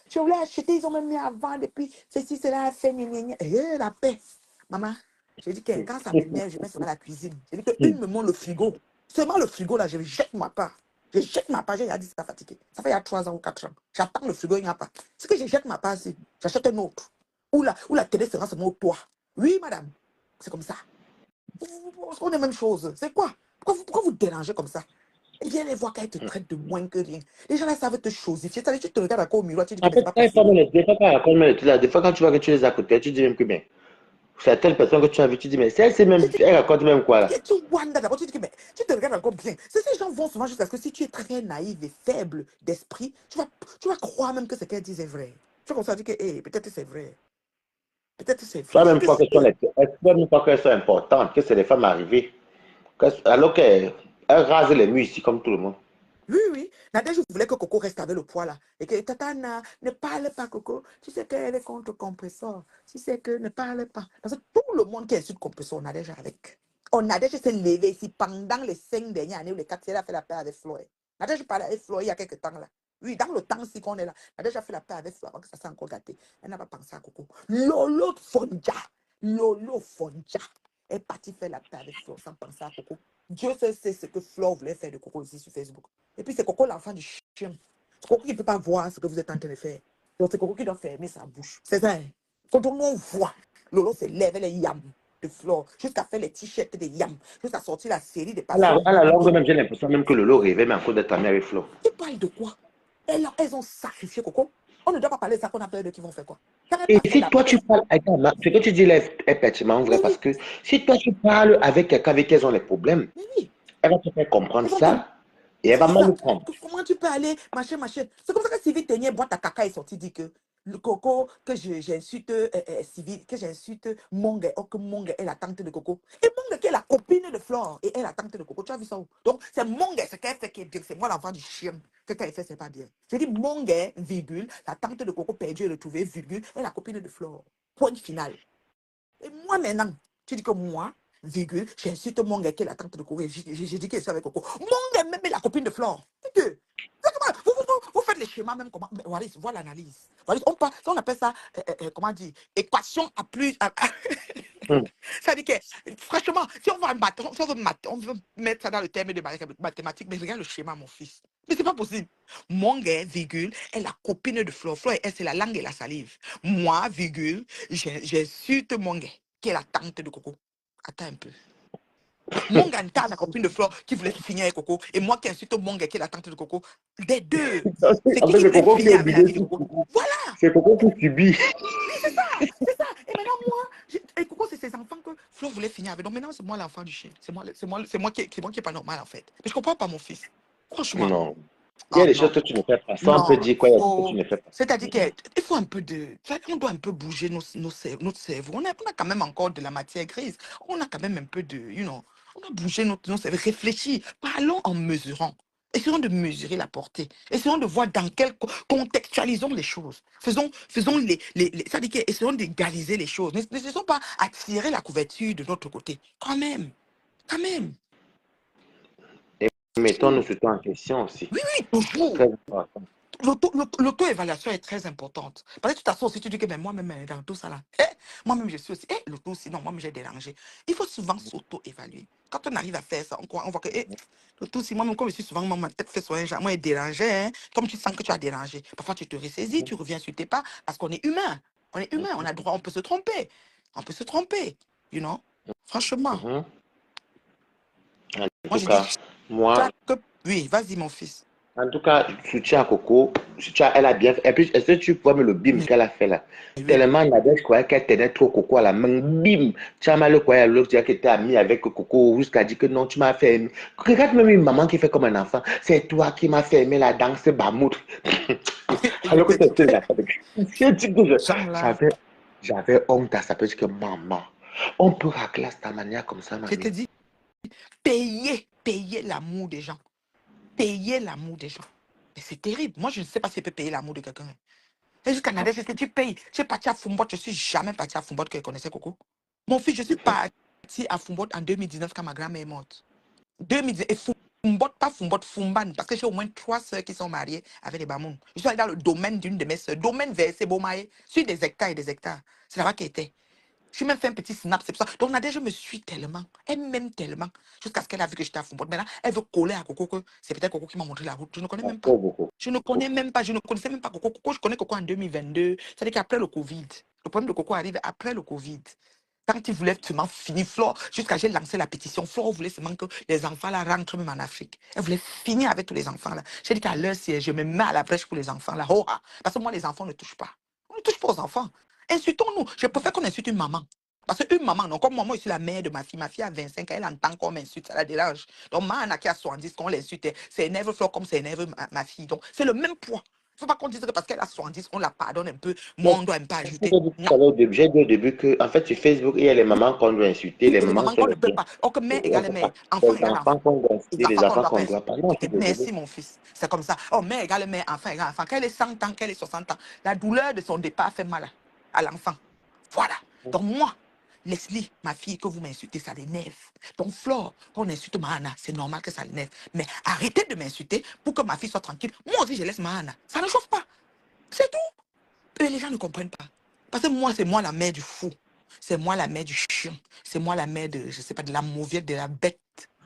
Je voulais acheter, ils ont même mis à vendre depuis ceci, cela a fait la paix. Maman, j'ai dit que quand ça m'énerve, je mets ça dans la cuisine. J'ai dit qu'une me montre le frigo. Seulement le frigo, là, je jette ma part. Je jette ma part, j'ai dit ça fatigué. Ça fait il y a 3 ans ou 4 ans. J'attends le frigo, il n'y a pas. C'est que je jette ma part, j'achète un autre. Ou la télé sera seulement au toit. Oui, madame. C'est comme ça. On est la même chose. C'est quoi? Pourquoi vous dérangez comme ça? Et viens les voir quand ils te traitent de moins que rien. Les gens là savent te chosifier. Ça veut dire que tu te regardes encore au miroir, tu dis que En mais c'est fait, pas possible. des fois, quand tu vois que tu les as côté, tu dis même que bien. C'est telle personne que tu as vu, tu dis, mais c'est même, elle raconte même quoi là? Et tu wanda d'abord, tu dis que mais tu te regardes encore bien. Ces gens vont souvent jusqu'à ce que si tu es très naïf et faible d'esprit, tu vas croire même que ce qu'elles disent est vrai. Tu vas commencer à dire que peut-être c'est vrai. Peut-être c'est vrai. Toi-même, crois qu'elles sont importantes, que c'est des femmes arrivées. Alors qu'elles rasent les murs ici comme tout le monde. Oui, oui. Nadège voulait que Coco reste avec le poids là. Et que Tatana ne parle pas, Coco. Tu sais qu'elle est contre compresseur. Tu sais que ne parle pas. Parce que tout le monde qui est sur compresseur, on a déjà avec. On a déjà s'est levé ici pendant les 5 dernières années où les 4 elle a fait la paix avec Floyd. Nadège parlait avec Floyd il y a quelques temps là. Oui, dans le temps aussi qu'on est là. Nadège a fait la paix avec Floyd avant que ça s'est encore gâté. Elle n'a pas pensé à Coco. Lolo Fonja. Lolo Fonja est parti faire la paix avec Floyd sans penser à Coco. Dieu seul sait ce que Flo voulait faire de Coco ici sur Facebook. Et puis c'est Coco l'enfant du chien. C'est Coco qui ne peut pas voir ce que vous êtes en train de faire. Donc c'est Coco qui doit fermer sa bouche. C'est ça. Quand tout le monde voit, Lolo se lève les yams de Flo, jusqu'à faire les t-shirts de yams, jusqu'à sortir la série des passions. À la longue, même, j'ai l'impression même que Lolo rêvait, mais encore d'être ami avec Flo. Tu parles de quoi? Elles ont sacrifié Coco. On ne doit pas parler de ça qu'on a peur de qui vont faire quoi. Et si toi tu parles, attends, ce que tu dis là est pertinemment vrai, parce que si toi tu parles avec quelqu'un avec qui elles ont les problèmes, Mais oui, elle va te faire comprendre ils vont ça et elle va c'est mal ça. le prendre. Comment tu peux aller, machin, machin. C'est comme ça que Sylvie Tenier, boîte à caca, est sorti, dit que le Coco, que j'insulte Sylvie, que j'insulte Mongue, ou que Mongue est la tante de Coco. Et Mongue qui est la copine de Flore, et elle est la tante de Coco. Tu as vu ça où? Donc, c'est Mongue, ce qu'elle fait qui est bien. C'est moi l'enfant du chien. Ce qu'elle fait, c'est pas bien. Je dis Mongue, virgule, la tante de Coco perdue et retrouvée, virgule, est la copine de Flore. Point final. Et moi maintenant, tu dis que moi, virgule, j'insulte mon gars qui est la tante de Coco. J'ai dit qu'elle est avec Coco. Mon gars, même la copine de Flore. Vous faites les schémas même comment. Wallis, voilà l'analyse. Wallis, on appelle ça, comment dire, équation à plus. Hum. Ça dit que, franchement, si on on veut mettre ça dans le terme de mathématiques, mais regarde le schéma, mon fils. Mais c'est pas possible. Mon gars, virgule, est la copine de Flore. Flore, elle, c'est la langue et la salive. Moi, virgule, j'insulte mon gars, qui est la tante de Coco. Attends un peu. Mon gars, la copine de Flore, qui voulait finir avec Coco, et moi qui insulte mon gars, qui est la tante de Coco. Des deux. C'est En qui fait, c'est voulait Coco qui est finir avec la vie de obligé. Coco? Voilà. C'est Coco qui subit. C'est ça, c'est ça. Et maintenant, moi, et Coco, c'est ses enfants que Flo voulait finir avec. Donc maintenant, c'est moi l'enfant du chien. C'est moi qui est pas normal, en fait. Mais je comprends pas mon fils. Franchement. Non. Il y a des choses Non. que tu ne fais pas. Ça, on Non. peut dire quoi, il y a des choses que tu ne fais pas. C'est-à-dire qu'il faut un peu de. On doit un peu bouger notre cerveau. On a quand même encore de la matière grise. On a quand même un peu de. On a bougé notre cerveau, réfléchir. Parlons en mesurant. Essayons de mesurer la portée. Essayons de voir dans quel contextualisons les choses. Faisons ça dit que essayons d'égaliser les choses. Ne laissons pas attirer la couverture de notre côté. Quand même. Quand même. Et mettons-nous surtout en question aussi. Oui, toujours. Très important. L'auto-évaluation est très importante. Parce que tu t'assois aussi, tu dis que mais moi-même, dans tout ça là, moi-même, je suis aussi, l'auto aussi, non, moi-même, j'ai dérangé. Il faut souvent s'auto-évaluer. Quand on arrive à faire ça, on voit que l'auto aussi, moi-même, comme je suis souvent, ma tête fait soin, moi, est dérangé, hein, comme tu sens que tu as dérangé. Parfois, tu te ressaisis, tu reviens sur tes pas, parce qu'on est humain. On est humain, on a droit, on peut se tromper. On peut se tromper, you know. Franchement, Mhm. En moi, tout je dis, cas, moi, oui, vas-y, mon fils. en tout cas, soutien à Coco. Elle a bien fait. Et puis, est-ce que tu vois le bim Mais qu'elle a fait là? oui, Tellement Nadège croyait qu'elle tenait trop Coco à la main. Bim! Tu as mal le croyait à l'autre, tu as été ami avec Coco jusqu'à dire que non, tu m'as fait aimer. Regarde même une maman qui fait comme un enfant. C'est toi qui m'as fait aimer la danse Bamout. je Alors que te dis c'était que, là. Je dis que genre là, j'avais honte à ça. Parce que maman, on peut racler à cette manière comme ça, je te mamie. dis, payer l'amour des gens. Payer l'amour des gens. Et c'est terrible. Moi, je ne sais pas si je peux payer l'amour de quelqu'un. Et jusqu'à Nadège, c'est ce que tu payes. Je suis parti à Fumbot, je ne suis jamais parti à Fumbot que je connaissais Coco. Mon fils, je suis parti à Fumbot en 2019 quand ma grand-mère est morte. 2019, et Fumbot, pas Fumbot, Fumban, parce que j'ai au moins 3 sœurs qui sont mariées avec des Bamoun. Je suis allé dans le domaine d'une de mes sœurs, domaine versé Bomaye, sur des hectares et des hectares. C'est là-bas qu'elle était. Je suis même fait un petit snap, c'est pour ça. Donc Nadège me suit tellement, elle m'aime tellement, jusqu'à ce qu'elle a vu que j'étais à Fumbot. Maintenant, elle veut coller à Coco, que c'est peut-être Coco qui m'a montré la route. Je ne connais même pas. Beaucoup, beaucoup. Je ne connais même pas, je ne connaissais même pas Coco. Coco, je connais Coco en 2022. C'est-à-dire qu'après le Covid, le problème de Coco arrive après le Covid. Quand il voulait seulement finir, Flore, jusqu'à j'ai lancé la pétition, Flore voulait seulement que les enfants là rentrent même en Afrique. Elle voulait finir avec tous les enfants là. J'ai dit qu'à l'heure, si je me mets à la brèche pour les enfants là, oh, parce que moi, les enfants ne touchent pas. On ne touche pas aux enfants. Insultons-nous. Je préfère qu'on insulte une maman. Parce qu'une maman, non, comme moi, je suis la mère de ma fille. Ma fille a 25 ans, elle entend qu'on m'insulte, ça la dérange. Donc, Mahana qui a 70, qu'on l'insulte, c'est énerve Flore comme c'est énerve ma fille. Donc, c'est le même poids. Il ne faut pas qu'on dise que parce qu'elle a 70, on la pardonne un peu. Moi, on doit un peu ajouter. J'ai dit au début que, en fait, sur Facebook, il y a les mamans qu'on doit insulter, Oui, les et les mamans mamans sont qu'on ne les peut biens. pas. Or que mère Et on égale peut pas. mère, enfant Les égale enfants enfant. qu'on doit Les insulter, les enfants qu'on ne enfants doit qu'on pas ne doit pas. insulter. Non, je suis désolé. Merci, mon fils. C'est comme ça. Oh, mère égale mère, enfant égale enfant. Quand elle est 100 ans, qu'elle est 60 ans, la douleur de son départ fait mal à l'enfant. Voilà. Donc, moi, Leslie, ma fille, que vous m'insultez, ça l'énerve. Donc, Flore, qu'on insulte Mahana, c'est normal que ça l'énerve. Mais arrêtez de m'insulter pour que ma fille soit tranquille. Moi aussi, je laisse Mahana. Ça ne chauffe pas. C'est tout. Et les gens ne comprennent pas. Parce que moi, c'est moi la mère du fou. C'est moi la mère du chien. C'est moi la mère de, je sais pas, de la mauviette, de la bête.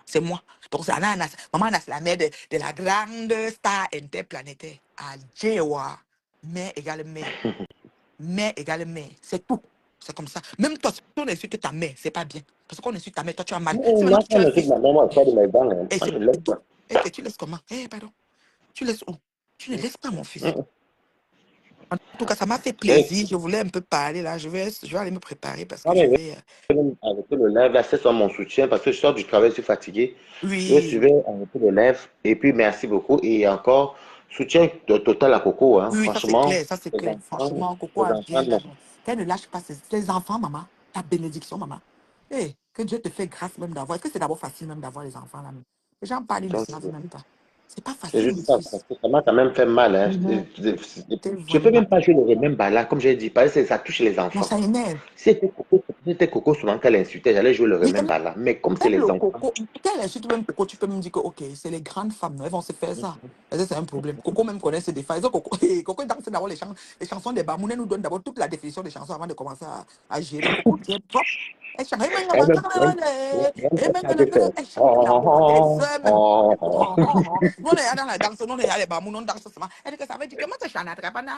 C'est moi. Donc, c'est maman, Anna, c'est la mère de la grande star interplanétaire. Adjewa. Mère égale mère. Mère égale mère. C'est tout. C'est comme ça. Même toi, si on insulte ta mère, c'est pas bien. Parce qu'on insulte ta mère, toi, tu as mal. Si maintenant Moi, tu quand as je un suis fils, ma maman, je sors de mes dents. Hein. et Moi, c'est je laisse tout. pas. Et tu laisses comment? Pardon. Tu laisses où? Tu ne laisses pas mon fils. En tout cas, ça m'a fait Et, plaisir. Je voulais un peu parler là. Je vais aller me préparer parce que moi, je mais, vais. arrêter le live, là, c'est sur mon soutien parce que je sors du travail, je suis fatigué. Je Oui, vais arrêter le live. Et puis, merci beaucoup. Et encore, soutien total à Coco. Hein. oui, ça c'est Franchement, clair, ça c'est les clair. enfants, Franchement, Coco les a enfants, bien non. raison. Qu'elle ne lâche pas ses enfants, maman. Ta bénédiction, maman. Que Dieu te fait grâce même d'avoir. Est-ce que c'est d'abord facile même d'avoir les enfants là même? Les gens parlent, ils ne Donc, savent même pas. C'est pas c'est facile, juste mon ça, parce fils. que ça m'a quand même fait mal. Hein. Mhm. C'est Je ne peux vraiment. même pas jouer le remember là, comme j'ai dit, parce que ça touche les Non, enfants. ça énerve. Si c'était Coco souvent qu'elle insultait, j'allais jouer le Oui, et remember là. Mais comme c'est même les le enfants, coco, quelle insulte même Coco, tu peux me dire que, ok, c'est les grandes femmes, elles vont se faire ça. Et ça, c'est un problème. Coco même connaît ses défenses. Coco, Coco danse d'abord les chansons des Bamounes, nous donne d'abord toute la définition des chansons avant de commencer à gérer. Coco, tu es propre. Elle chante, elle fait pas de faire. elle chante d'abord les Oh, heures même. oh, Oh, oh. oh, oh. Nous, on est dans la danse, nous, on est les Bamounes, on danse seulement. Elle dit que ça veut dire que moi, je chante à Trapana.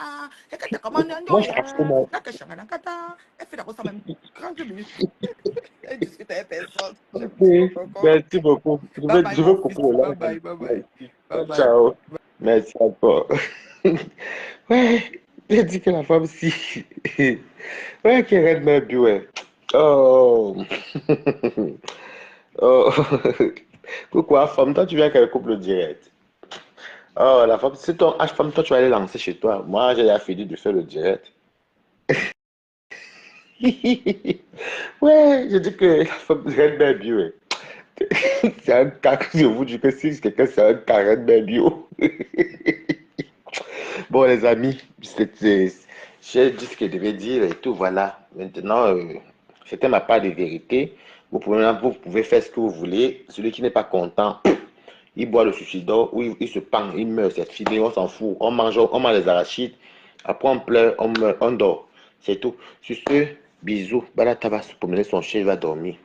Et que tu commandes un Moi, dos, je cherche que moi. là, que je chante à Kata. Elle fait d'abord ça même 30 minutes. Elle discute avec personne. J'aime trop Ok, Coco. merci beaucoup. Bye bye, Je veux mon fils. couper Bye là. bye, bye bye. Merci. Bye bye. Ciao. Merci encore. Ouais, j'ai dit que la femme si. Ouais, qui regarde ma vie, ouais. Oh. Oh. Coucou, femme, toi, tu viens avec un couple direct. Oh, la femme, c'est ton H-femme, toi, tu vas aller lancer chez toi. Moi, j'ai déjà fini de faire le direct. Ouais, j'ai dit que la femme regarde ma vie, ouais. C'est un cas, je vous dis que si quelqu'un c'est un carré de bio. Bon, les amis, j'ai dit ce que je devais dire et tout, voilà. Maintenant, c'était ma part de vérité. Vous pouvez faire ce que vous voulez. Celui qui n'est pas content, il boit le suicidor ou il se pend, il meurt, cette fille, on s'en fout. On mange les arachides. Après, on pleure, on meurt, on dort. C'est tout. Sur ce, bisous. Bala, va se promener son chien, il va dormir.